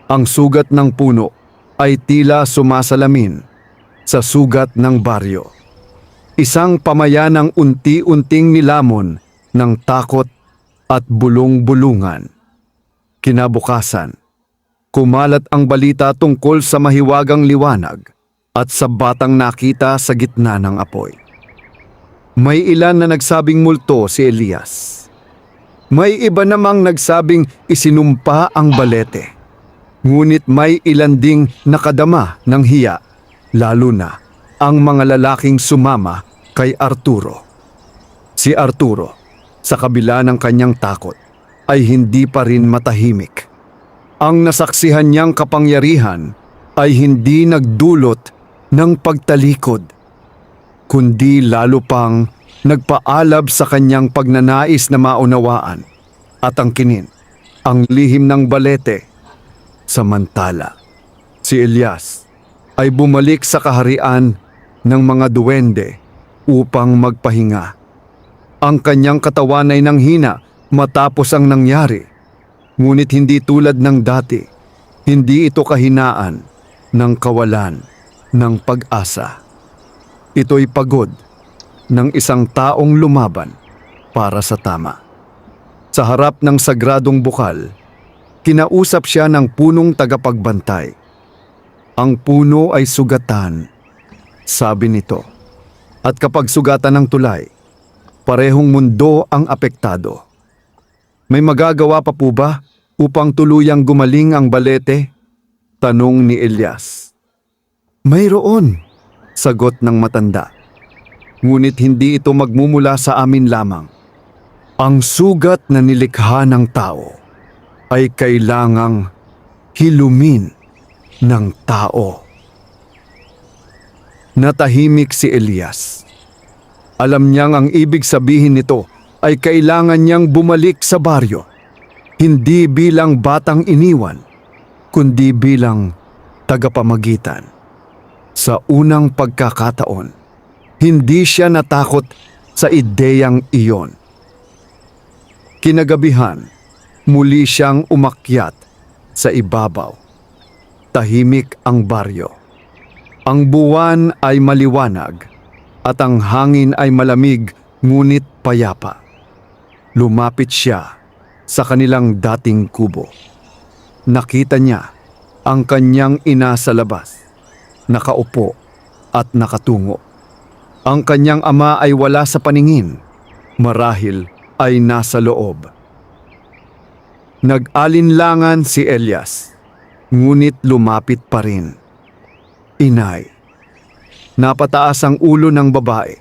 ang sugat ng puno ay tila sumasalamin sa sugat ng baryo. Isang pamayanang unti-unting nilamon ng takot at bulong-bulungan. Kinabukasan, kumalat ang balita tungkol sa mahiwagang liwanag at sa batang nakita sa gitna ng apoy. May ilan na nagsabing multo si Elias. May iba namang nagsabing isinumpa ang balete. Ngunit may ilan ding nakadama ng hiya, lalo na ang mga lalaking sumama kay Arturo. Si Arturo, sa kabila ng kanyang takot, ay hindi pa rin matahimik. Ang nasaksihan niyang kapangyarihan ay hindi nagdulot ng pagtalikod, kundi lalo pang nagpaalab sa kanyang pagnanais na maunawaan at angkinin ang lihim ng balete. Samantala, si Elias ay bumalik sa kaharian ng mga duwende upang magpahinga. Ang kanyang katawan ay nanghina matapos ang nangyari, ngunit hindi tulad ng dati. Hindi ito kahinaan ng kawalan ng pag-asa. Ito'y pagod ng isang taong lumaban para sa tama. Sa harap ng sagradong bukal, kinausap siya ng punong tagapagbantay. Ang puno ay sugatan, sabi nito. At kapag sugatan ng tulay, parehong mundo ang apektado. May magagawa pa po ba upang tuluyang gumaling ang balete? Tanong ni Elias. Mayroon, sagot ng matanda. Ngunit hindi ito magmumula sa amin lamang. Ang sugat na nilikha ng tao ay kailangang hilumin ng tao. Natahimik si Elias. Alam niyang ang ibig sabihin nito ay kailangan niyang bumalik sa baryo. Hindi bilang batang iniwan, kundi bilang tagapamagitan. Sa unang pagkakataon, hindi siya natakot sa ideyang iyon. Kinagabihan, muli siyang umakyat sa ibabaw. Tahimik ang baryo. Ang buwan ay maliwanag at ang hangin ay malamig ngunit payapa. Lumapit siya sa kanilang dating kubo. Nakita niya ang kanyang ina sa labas, nakaupo at nakatungo. Ang kanyang ama ay wala sa paningin, marahil ay nasa loob. Nag-alinlangan si Elias, ngunit lumapit pa rin. Inay. Napataas ang ulo ng babae.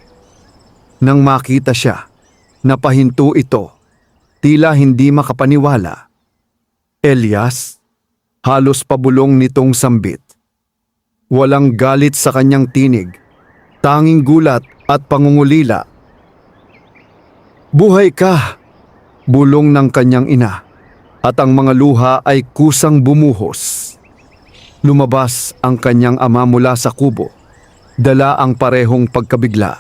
Nang makita siya, napahinto ito, tila hindi makapaniwala. Elias, halos pabulong nitong sambit. Walang galit sa kanyang tinig, tanging gulat at pangungulila. Buhay ka! Bulong ng kanyang ina, at ang mga luha ay kusang bumuhos. Lumabas ang kanyang ama mula sa kubo, dala ang parehong pagkabigla.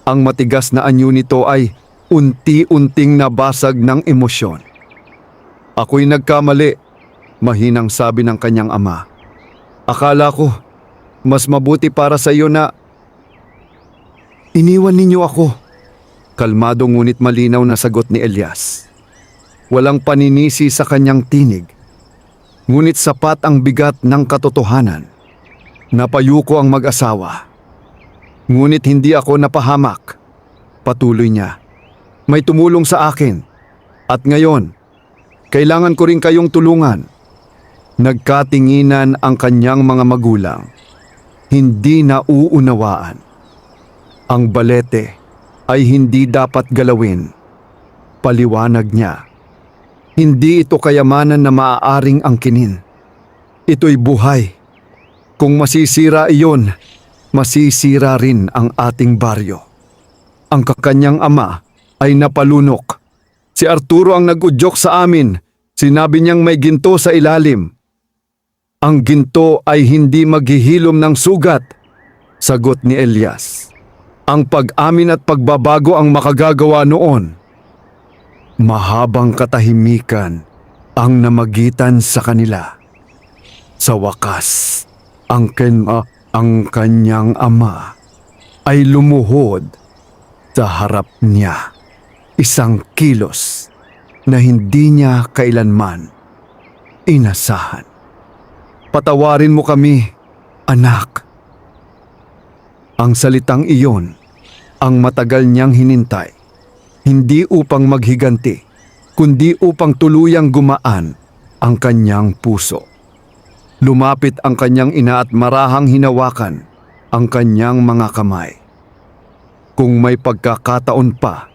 Ang matigas na anyo nito ay unti-unting nabasag ng emosyon. Ako'y nagkamali, mahinang sabi ng kanyang ama. Akala ko, mas mabuti para sa iyo na iniwan ninyo ako. Kalmado ngunit malinaw na sagot ni Elias. Walang paninisi sa kanyang tinig. Ngunit sapat ang bigat ng katotohanan. Napayuko ang mag-asawa. Ngunit hindi ako napahamak. Patuloy niya. May tumulong sa akin. At ngayon, kailangan ko rin kayong tulungan. Nagkatinginan ang kanyang mga magulang. Hindi na uunawaan. Ang balete ay hindi dapat galawin. Paliwanag niya. Hindi ito kayamanan na maaaring angkinin. Ito'y buhay. Kung masisira iyon, masisira rin ang ating baryo. Ang kakanyang ama ay napalunok. Si Arturo ang nag-udyok sa amin. Sinabi niyang may ginto sa ilalim. Ang ginto ay hindi maghihilom ng sugat. Sagot ni Elias. Ang pag-amin at pagbabago ang makagagawa noon. Mahabang katahimikan ang namagitan sa kanila. Sa wakas, ang kanyang ama ay lumuhod sa harap niya. Isang kilos na hindi niya kailanman inasahan. Patawarin mo kami, anak. Ang salitang iyon ang matagal niyang hinintay, hindi upang maghiganti, kundi upang tuluyang gumaan ang kanyang puso. Lumapit ang kanyang ina at marahang hinawakan ang kanyang mga kamay. Kung may pagkakataon pa,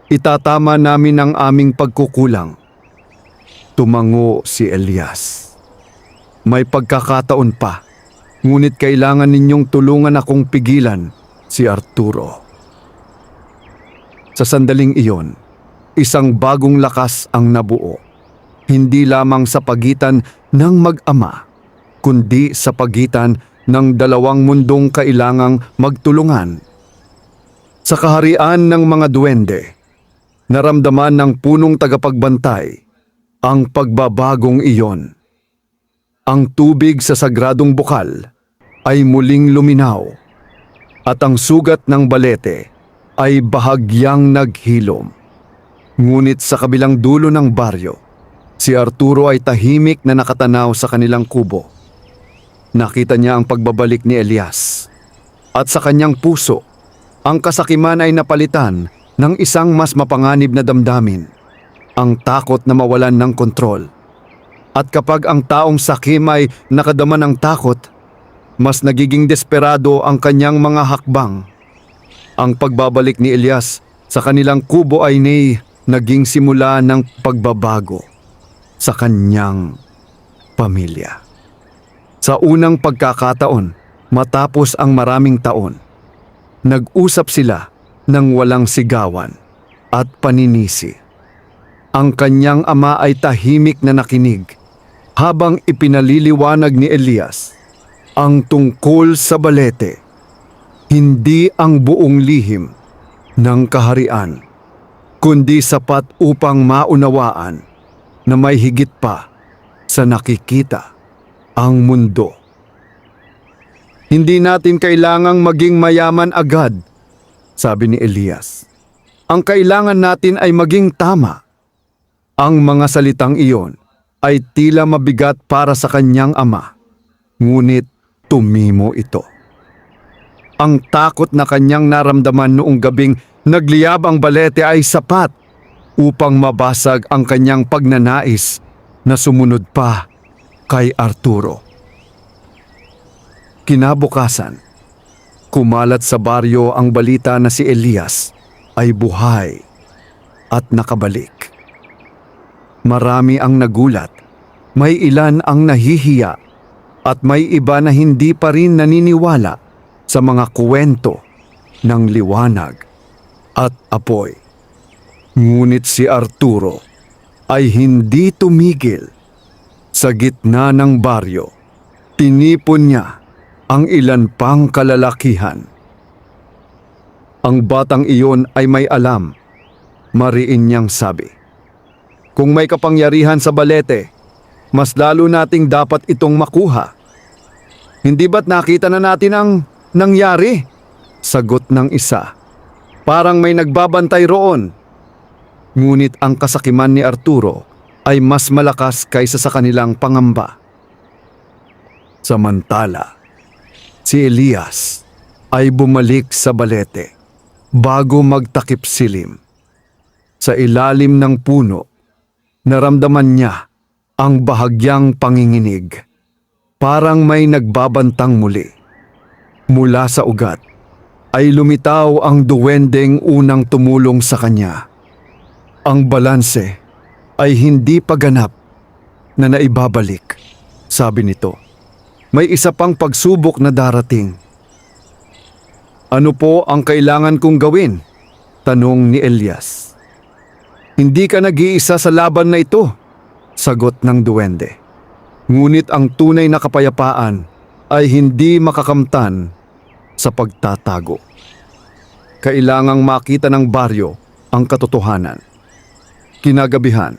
itatama namin ang aming pagkukulang. Tumango si Elias. May pagkakataon pa, ngunit kailangan ninyong tulungan akong pigilan si Arturo. Sa sandaling iyon, isang bagong lakas ang nabuo, hindi lamang sa pagitan ng mag-ama, kundi sa pagitan ng dalawang mundong kailangang magtulungan. Sa kaharian ng mga duwende, naramdaman ng punong tagapagbantay ang pagbabagong iyon. Ang tubig sa sagradong bukal ay muling luminaw at ang sugat ng balete ay bahagyang naghilom. Ngunit sa kabilang dulo ng baryo, si Arturo ay tahimik na nakatanaw sa kanilang kubo. Nakita niya ang pagbabalik ni Elias at sa kanyang puso, ang kasakiman ay napalitan ng isang mas mapanganib na damdamin, ang takot na mawalan ng kontrol. At kapag ang taong sakim ay nakadama ng takot, mas nagiging desperado ang kanyang mga hakbang. Ang pagbabalik ni Elias sa kanilang kubo ay naging simula ng pagbabago sa kanyang pamilya. Sa unang pagkakataon, matapos ang maraming taon, nag-usap sila ng walang sigawan at paninisi. Ang kanyang ama ay tahimik na nakinig habang ipinaliliwanag ni Elias ang tungkol sa balete, hindi ang buong lihim ng kaharian, kundi sapat upang maunawaan na may higit pa sa nakikita ang mundo. Hindi natin kailangang maging mayaman agad, sabi ni Elias. Ang kailangan natin ay maging tama. Ang mga salitang iyon ay tila mabigat para sa kanyang ama, ngunit tumimo ito. Ang takot na kanyang naramdaman noong gabing nagliyab ang balete ay sapat upang mabasag ang kanyang pagnanais na sumunod pa kay Arturo. Kinabukasan, kumalat sa baryo ang balita na si Elias ay buhay at nakabalik. Marami ang nagulat, may ilan ang nahihiya, at may iba na hindi pa rin naniniwala sa mga kwento ng liwanag at apoy. Ngunit si Arturo ay hindi tumigil. Sa gitna ng baryo, tinipon niya ang ilan pang kalalakihan. Ang batang iyon ay may alam, mariin niyang sabi. Kung may kapangyarihan sa balete, mas lalo nating dapat itong makuha. Hindi ba't nakita na natin ang nangyari? Sagot ng isa. Parang may nagbabantay roon. Ngunit ang kasakiman ni Arturo ay mas malakas kaysa sa kanilang pangamba. Samantala, si Elias ay bumalik sa balete bago magtakip silim. Sa ilalim ng puno, naramdaman niya ang bahagyang panginginig. Parang may nagbabantang muli. Mula sa ugat ay lumitaw ang duwendeng unang tumulong sa kanya. Ang balanse ay hindi pa ganap na naibabalik, sabi nito. May isa pang pagsubok na darating. Ano po ang kailangan kong gawin? Tanong ni Elias. Hindi ka nag-iisa sa laban na ito, sagot ng duwende. Ngunit ang tunay na kapayapaan ay hindi makakamtan sa pagtatago. Kailangang makita ng baryo ang katotohanan. Kinagabihan,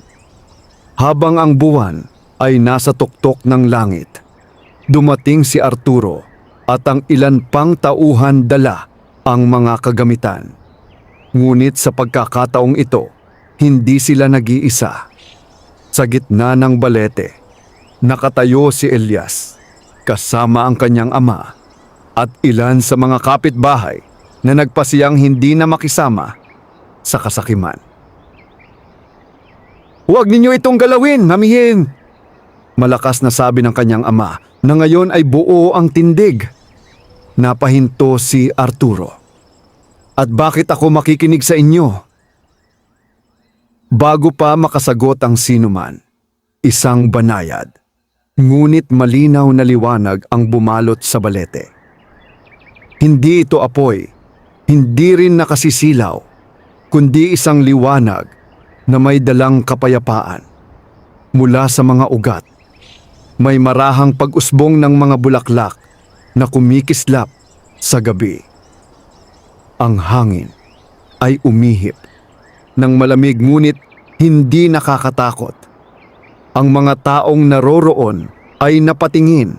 habang ang buwan ay nasa tuktok ng langit, dumating si Arturo at ang ilan pang tauhan dala ang mga kagamitan. Ngunit sa pagkakataong ito, hindi sila nag-iisa. Sa gitna ng balete, nakatayo si Elias kasama ang kanyang ama at ilan sa mga kapitbahay na nagpasiyang hindi na makisama sa kasakiman. "Huwag ninyo itong galawin, mamihin!" Malakas na sabi ng kanyang ama na ngayon ay buo ang tindig. Napahinto si Arturo. "At bakit ako makikinig sa inyo?" Bago pa makasagot ang sinuman, isang banayad, ngunit malinaw na liwanag ang bumalot sa balete. Hindi ito apoy, hindi rin nakasisilaw, kundi isang liwanag na may dalang kapayapaan. Mula sa mga ugat, may marahang pag-usbong ng mga bulaklak na kumikislap sa gabi. Ang hangin ay umihip ng malamig ngunit hindi nakakatakot. Ang mga taong naroroon ay napatingin,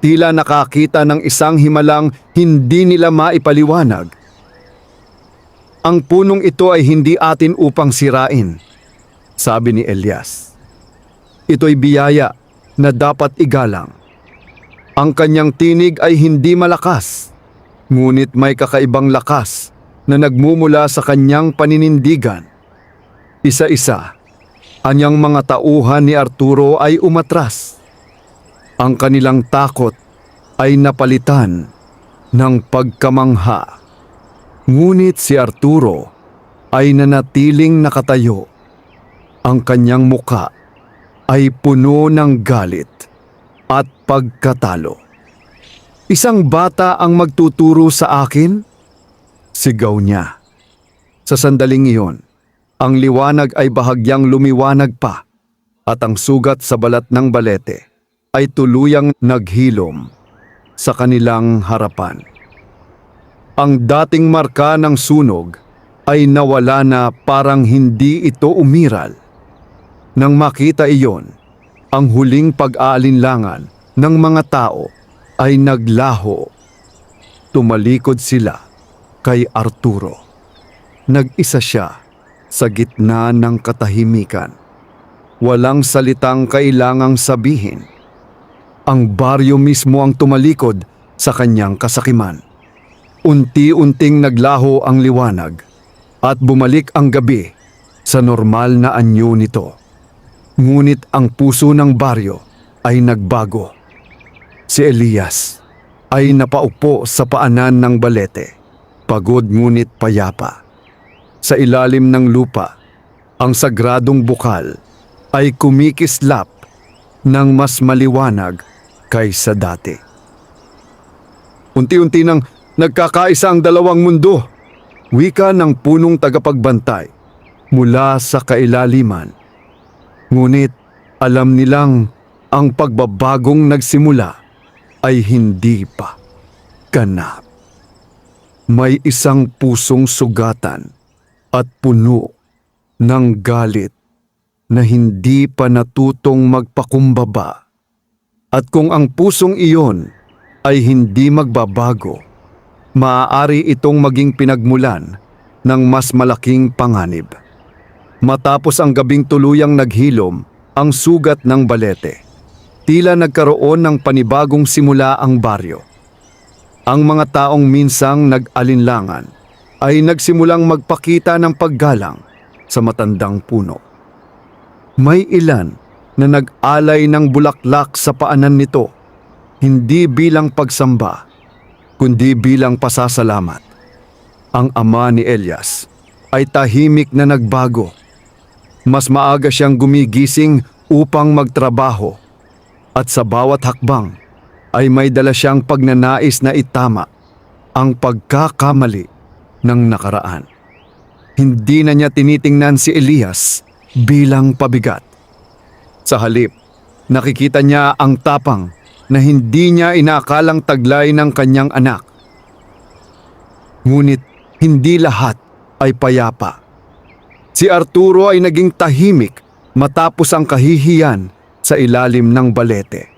tila nakakita ng isang himalang hindi nila maipaliwanag. "Ang punong ito ay hindi atin upang sirain," sabi ni Elias. "Ito'y biyaya na dapat igalang. Ang kanyang tinig ay hindi malakas, ngunit may kakaibang lakas na nagmumula sa kanyang paninindigan." Isa-isa, anyang mga tauhan ni Arturo ay umatras. Ang kanilang takot ay napalitan ng pagkamangha. Ngunit si Arturo ay nanatiling nakatayo. Ang kanyang muka ay puno ng galit at pagkatalo. "Isang bata ang magtuturo sa akin?" sigaw niya. Sa sandaling iyon, ang liwanag ay bahagyang lumiwanag pa at ang sugat sa balat ng balete ay tuluyang naghilom sa kanilang harapan. Ang dating marka ng sunog ay nawala na parang hindi ito umiral. Nang makita iyon, ang huling pag-aalinlangan ng mga tao ay naglaho. Tumalikod sila kay Arturo. Nag-isa siya sa gitna ng katahimikan. Walang salitang kailangang sabihin. Ang baryo mismo ang tumalikod sa kanyang kasakiman. Unti-unting naglaho ang liwanag at bumalik ang gabi sa normal na anyo nito. Ngunit ang puso ng baryo ay nagbago. Si Elias ay napaupo sa paanan ng balete, pagod ngunit payapa. Sa ilalim ng lupa, ang sagradong bukal ay kumikislap ng mas maliwanag kaysa dati. Unti-unti nang nagkakaisa ang dalawang mundo, wika ng punong tagapagbantay mula sa kailaliman. Ngunit alam nilang ang pagbabagong nagsimula ay hindi pa ganap. May isang pusong sugatan at puno ng galit na hindi pa natutong magpakumbaba. At kung ang pusong iyon ay hindi magbabago, maaari itong maging pinagmulan ng mas malaking panganib. Matapos ang gabing tuluyang naghilom ang sugat ng balete, tila nagkaroon ng panibagong simula ang baryo. Ang mga taong minsang nag-alinlangan ay nagsimulang magpakita ng paggalang sa matandang puno. May ilan na nag-alay ng bulaklak sa paanan nito, hindi bilang pagsamba, kundi bilang pasasalamat. Ang ama ni Elias ay tahimik na nagbago. Mas maaga siyang gumigising upang magtrabaho at sa bawat hakbang ay may dala siyang pagnanais na itama ang pagkakamali ng nakaraan. Hindi na niya tinitingnan si Elias bilang pabigat. Sa halip, nakikita niya ang tapang na hindi niya inaakalang taglay ng kanyang anak. Ngunit hindi lahat ay payapa. Si Arturo ay naging tahimik matapos ang kahihiyan sa ilalim ng balete.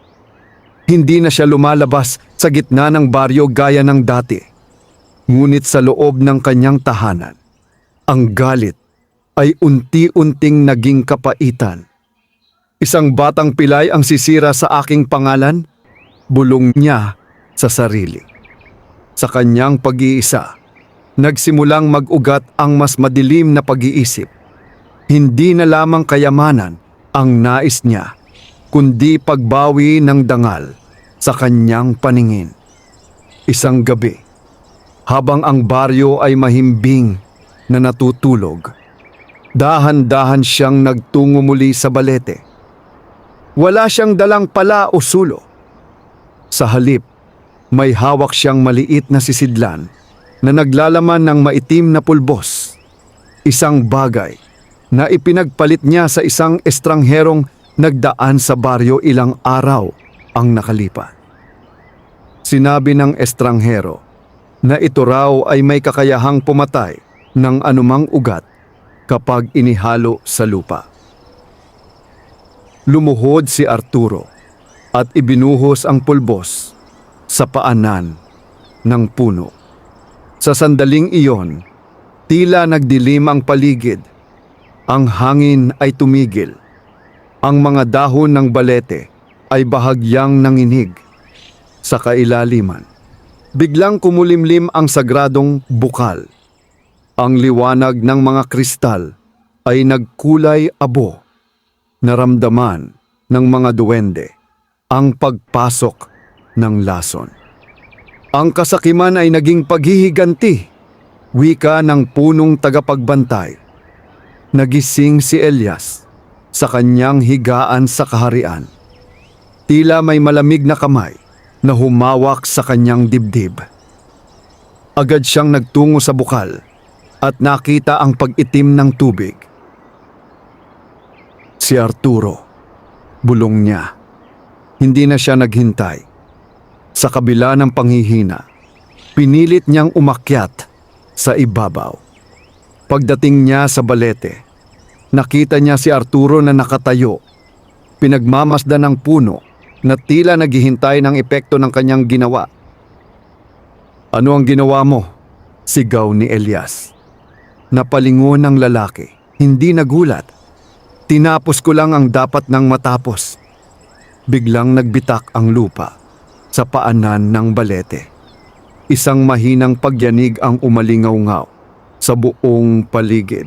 Hindi na siya lumalabas sa gitna ng baryo gaya ng dati. Ngunit sa loob ng kanyang tahanan, ang galit ay unti-unting naging kapaitan. Isang batang pilay ang sisira sa aking pangalan, bulong niya sa sarili. Sa kanyang pag-iisa, nagsimulang mag-ugat ang mas madilim na pag-iisip. Hindi na lamang kayamanan ang nais niya, kundi pagbawi ng dangal sa kanyang paningin. Isang gabi, habang ang baryo ay mahimbing na natutulog, dahan-dahan siyang nagtungo muli sa balete. Wala siyang dalang pala o sulo. Sa halip, may hawak siyang maliit na sisidlan na naglalaman ng maitim na pulbos. Isang bagay na ipinagpalit niya sa isang estrangherong nagdaan sa baryo ilang araw ang nakalipas. Sinabi ng estranghero na ito raw ay may kakayahang pumatay ng anumang ugat kapag inihalo sa lupa. Lumuhod si Arturo at ibinuhos ang pulbos sa paanan ng puno. Sa sandaling iyon, tila nagdilim ang paligid. Ang hangin ay tumigil. Ang mga dahon ng balete ay bahagyang nanginig. Sa kailaliman, biglang kumulimlim ang sagradong bukal. Ang liwanag ng mga kristal ay nagkulay abo. Naramdaman ng mga duwende ang pagpasok ng lason. Ang kasakiman ay naging paghihiganti, wika ng punong tagapagbantay. Nagising si Elias sa kanyang higaan sa kaharian. Tila may malamig na kamay na humawak sa kanyang dibdib. Agad siyang nagtungo sa bukal at nakita ang pag-itim ng tubig. Si Arturo, bulong niya. Hindi na siya naghintay. Sa kabila ng panghihina, pinilit niyang umakyat sa ibabaw. Pagdating niya sa balete, nakita niya si Arturo na nakatayo, pinagmamasdan ng puno na tila naghihintay ng epekto ng kanyang ginawa. "Ano ang ginawa mo?" sigaw ni Elias. Napalingon ng lalaki, hindi nagulat. "Tinapos ko lang ang dapat nang matapos." Biglang nagbitak ang lupa sa paanan ng balete. Isang mahinang pagyanig ang umalingaw-ngaw sa buong paligid.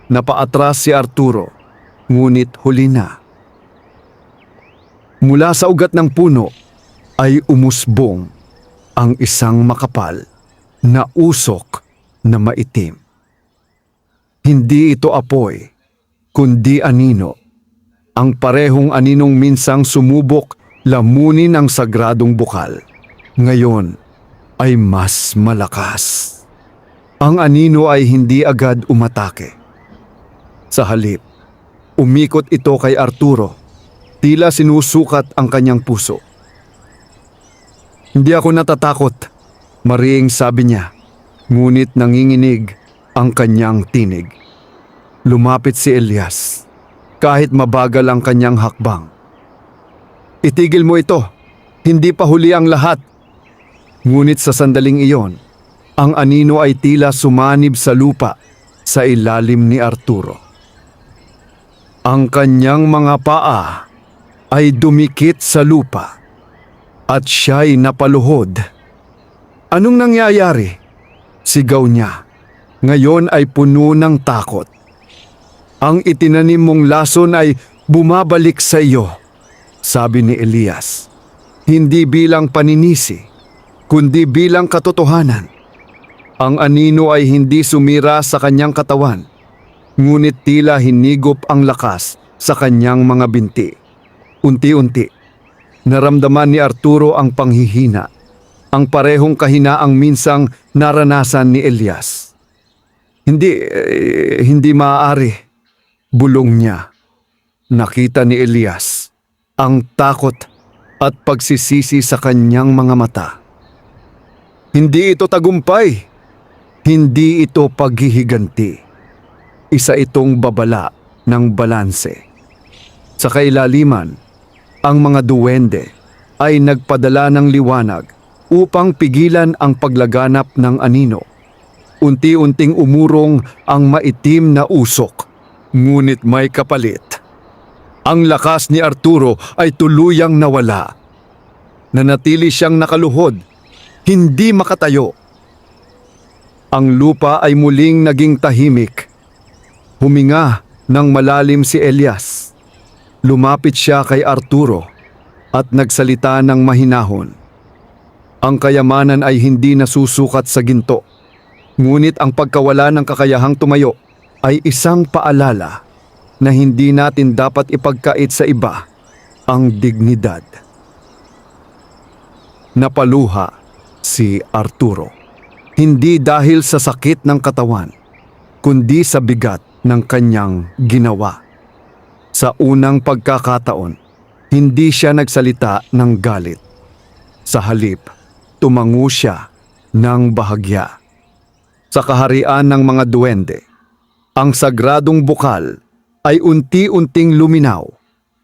Napaatras si Arturo, ngunit huli na. Mula sa ugat ng puno ay umusbong ang isang makapal na usok na maitim. Hindi ito apoy, kundi anino. Ang parehong aninong minsang sumubok lamunin ang sagradong bukal. Ngayon ay mas malakas. Ang anino ay hindi agad umatake. Sa halip, umikot ito kay Arturo, tila sinusukat ang kanyang puso. "Hindi ako natatakot," mariing sabi niya, ngunit nanginginig ang kanyang tinig. Lumapit si Elias, kahit mabagal ang kanyang hakbang. "Itigil mo ito, hindi pa huli ang lahat." Ngunit sa sandaling iyon, ang anino ay tila sumanib sa lupa sa ilalim ni Arturo. Ang kanyang mga paa ay dumikit sa lupa at siya'y napaluhod. "Anong nangyayari?" sigaw niya. Ngayon ay puno ng takot. "Ang itinanim mong lason ay bumabalik sa iyo," sabi ni Elias. Hindi bilang paninisi, kundi bilang katotohanan. Ang anino ay hindi sumira sa kanyang katawan, ngunit tila hinigop ang lakas sa kanyang mga binti. Unti-unti, naramdaman ni Arturo ang panghihina, ang parehong kahinaang minsang naranasan ni Elias. Hindi maaari," bulong niya. Nakita ni Elias ang takot at pagsisisi sa kanyang mga mata. Hindi ito tagumpay. Hindi ito paghihiganti. Isa itong babala ng balanse. Sa kailaliman, ang mga duwende ay nagpadala ng liwanag upang pigilan ang paglaganap ng anino. Unti-unting umurong ang maitim na usok, ngunit may kapalit. Ang lakas ni Arturo ay tuluyang nawala. Nanatili siyang nakaluhod, hindi makatayo. Ang lupa ay muling naging tahimik. Huminga ng malalim si Elias. Lumapit siya kay Arturo at nagsalita ng mahinahon. Ang kayamanan ay hindi nasusukat sa ginto, ngunit ang pagkawala ng kakayahang tumayo ay isang paalala na hindi natin dapat ipagkait sa iba ang dignidad. Napaluha si Arturo, hindi dahil sa sakit ng katawan, kundi sa bigat ng kanyang ginawa. Sa unang pagkakataon, hindi siya nagsalita ng galit. Sa halip, tumango siya ng bahagya. Sa kaharian ng mga duwende, ang sagradong bukal ay unti-unting luminaw,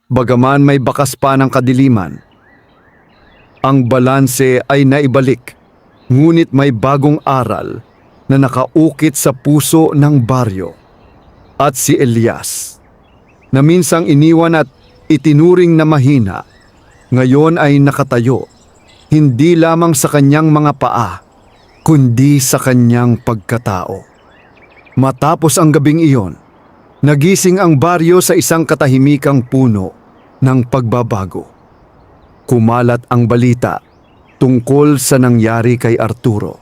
bagaman may bakas pa ng kadiliman. Ang balanse ay naibalik, ngunit may bagong aral na nakaukit sa puso ng baryo. At si Elias, na minsang iniwan at itinuring na mahina, ngayon ay nakatayo, hindi lamang sa kanyang mga paa, kundi sa kanyang pagkatao. Matapos ang gabing iyon, nagising ang baryo sa isang katahimikang puno ng pagbabago. Kumalat ang balita tungkol sa nangyari kay Arturo,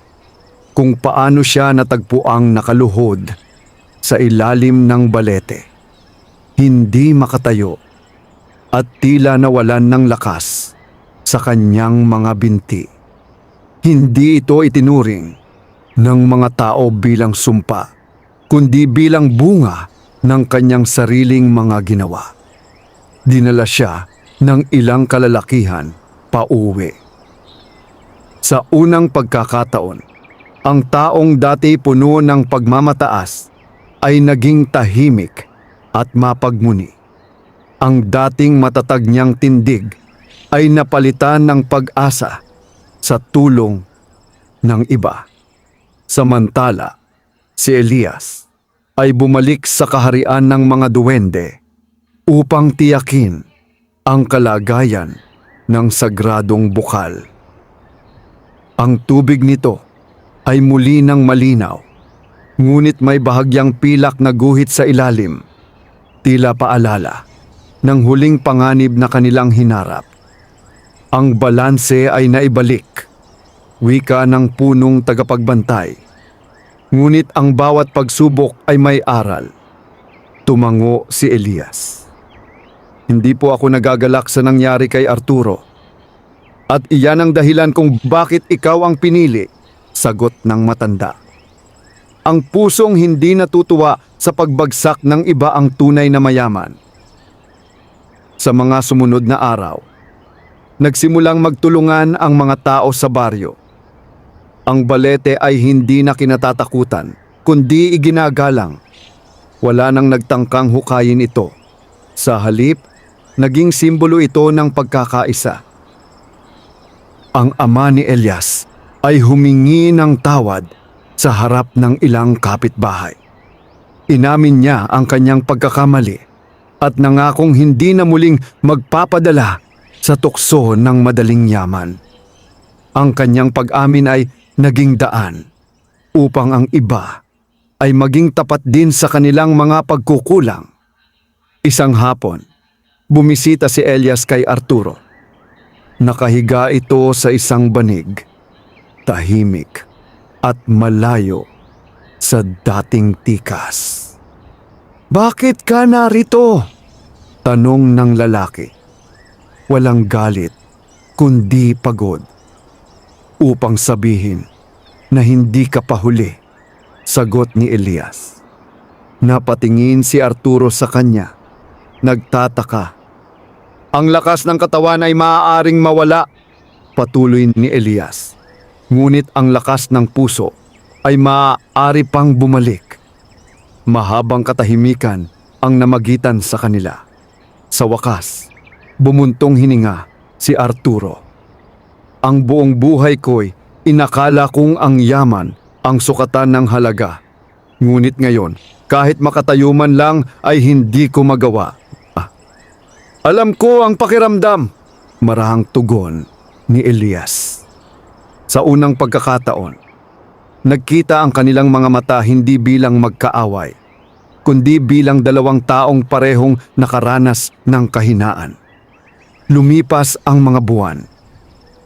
kung paano siya natagpuang nakaluhod sa ilalim ng balete, hindi makatayo at tila nawalan ng lakas sa kanyang mga binti. Hindi ito itinuring ng mga tao bilang sumpa, kundi bilang bunga ng kanyang sariling mga ginawa. Dinala siya ng ilang kalalakihan pauwi. Sa unang pagkakataon, ang taong dati puno ng pagmamataas ay naging tahimik at mapagmuni. Ang dating matatag niyang tindig ay napalitan ng pag-asa sa tulong ng iba. Samantala, si Elias ay bumalik sa kaharian ng mga duwende upang tiyakin ang kalagayan ng sagradong bukal. Ang tubig nito ay muli ng malinaw, ngunit may bahagyang pilak na guhit sa ilalim, tila paalala ng huling panganib na kanilang hinarap. Ang balanse ay naibalik, wika ng punong tagapagbantay, ngunit ang bawat pagsubok ay may aral. Tumango si Elias. Hindi po ako nagagalak sa nangyari kay Arturo, at iyan ang dahilan kung bakit ikaw ang pinili, sagot ng matanda. Ang pusong hindi natutuwa sa pagbagsak ng iba ang tunay na mayaman. Sa mga sumunod na araw, nagsimulang magtulungan ang mga tao sa baryo. Ang balete ay hindi na kinatatakutan, kundi iginagalang. Wala nang nagtangkang hukayin ito. Sa halip, naging simbolo ito ng pagkakaisa. Ang ama ni Elias ay humingi ng tawad sa harap ng ilang kapitbahay. Inamin niya ang kanyang pagkakamali at nangakong hindi na muling magpapadala sa tukso ng madaling yaman. Ang kanyang pag-amin ay naging daan upang ang iba ay maging tapat din sa kanilang mga pagkukulang. Isang hapon, bumisita si Elias kay Arturo. Nakahiga ito sa isang banig, tahimik at malayo sa dating tikas. "Bakit ka narito?" tanong ng lalaki. Walang galit, kundi pagod. "Upang sabihin na hindi ka pa huli," sagot ni Elias. Napatingin si Arturo sa kanya, nagtataka. "Ang lakas ng katawan ay maaaring mawala," patuloy ni Elias. ngunit ang lakas ng puso ay maaari pang bumalik. Mahabang katahimikan ang namagitan sa kanila. Sa wakas, bumuntong hininga si Arturo. Ang buong buhay ko'y inakala kong ang yaman ang sukatan ng halaga. Ngunit ngayon, kahit makatayo man lang ay hindi ko magawa. Alam ko ang pakiramdam, marahang tugon ni Elias. Sa unang pagkakataon, nagkita ang kanilang mga mata hindi bilang magkaaway, kundi bilang dalawang taong parehong nakaranas ng kahinaan. Lumipas ang mga buwan.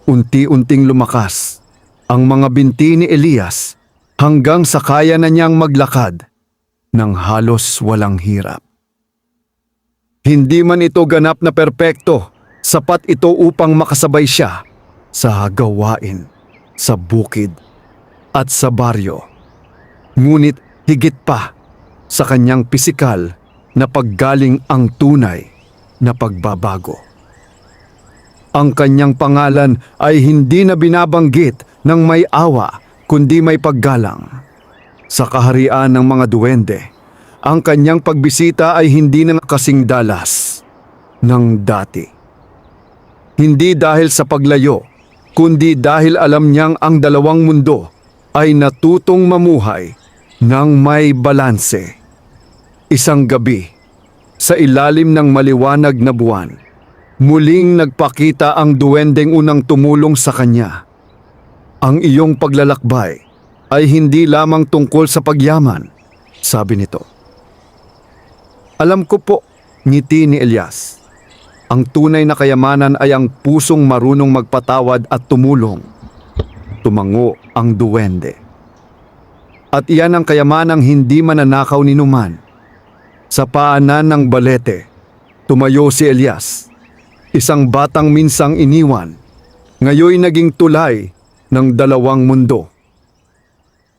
Unti-unting lumakas ang mga binti ni Elias hanggang sa kaya na niyang maglakad ng halos walang hirap. Hindi man ito ganap na perpekto, sapat ito upang makasabay siya sa gawain, sa bukid at sa baryo. Ngunit higit pa sa kanyang pisikal na paggaling ang tunay na pagbabago. Ang kanyang pangalan ay hindi na binabanggit ng may awa kundi may paggalang. Sa kaharian ng mga duwende, ang kanyang pagbisita ay hindi na kasing dalas ng dati. Hindi dahil sa paglayo, kundi dahil alam niyang ang dalawang mundo ay natutong mamuhay ng may balanse. Isang gabi, sa ilalim ng maliwanag na buwan, muling nagpakita ang duwendeng unang tumulong sa kanya. Ang iyong paglalakbay ay hindi lamang tungkol sa pagyaman, sabi nito. Alam ko po, ngiti ni Elias. Ang tunay na kayamanan ay ang pusong marunong magpatawad at tumulong. Tumango ang duwende. At iyan ang kayamanang hindi mananakaw ni numan. Sa paanan ng balete, tumayo si Elias. Isang batang minsang iniwan, ngayoy naging tulay ng dalawang mundo.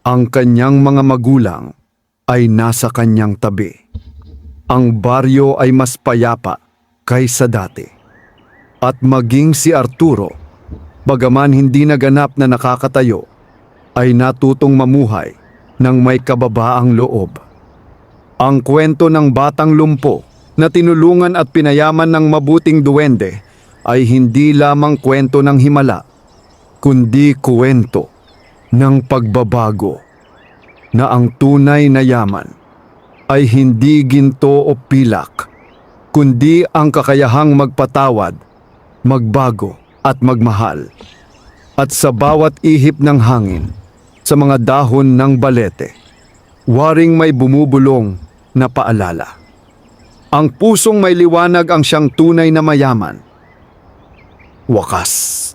Ang kanyang mga magulang ay nasa kanyang tabi. Ang baryo ay mas payapa kaysa dati. At maging si Arturo, bagaman hindi naganap na nakakatayo, ay natutong mamuhay ng may kababaang loob. Ang kwento ng batang lumpo na tinulungan at pinayaman ng mabuting duwende ay hindi lamang kwento ng himala, kundi kwento ng pagbabago na ang tunay na yaman ay hindi ginto o pilak, kundi ang kakayahang magpatawad, magbago at magmahal. At sa bawat ihip ng hangin, sa mga dahon ng balete, waring may bumubulong na paalala. Ang pusong may liwanag ang siyang tunay na mayaman. Wakas.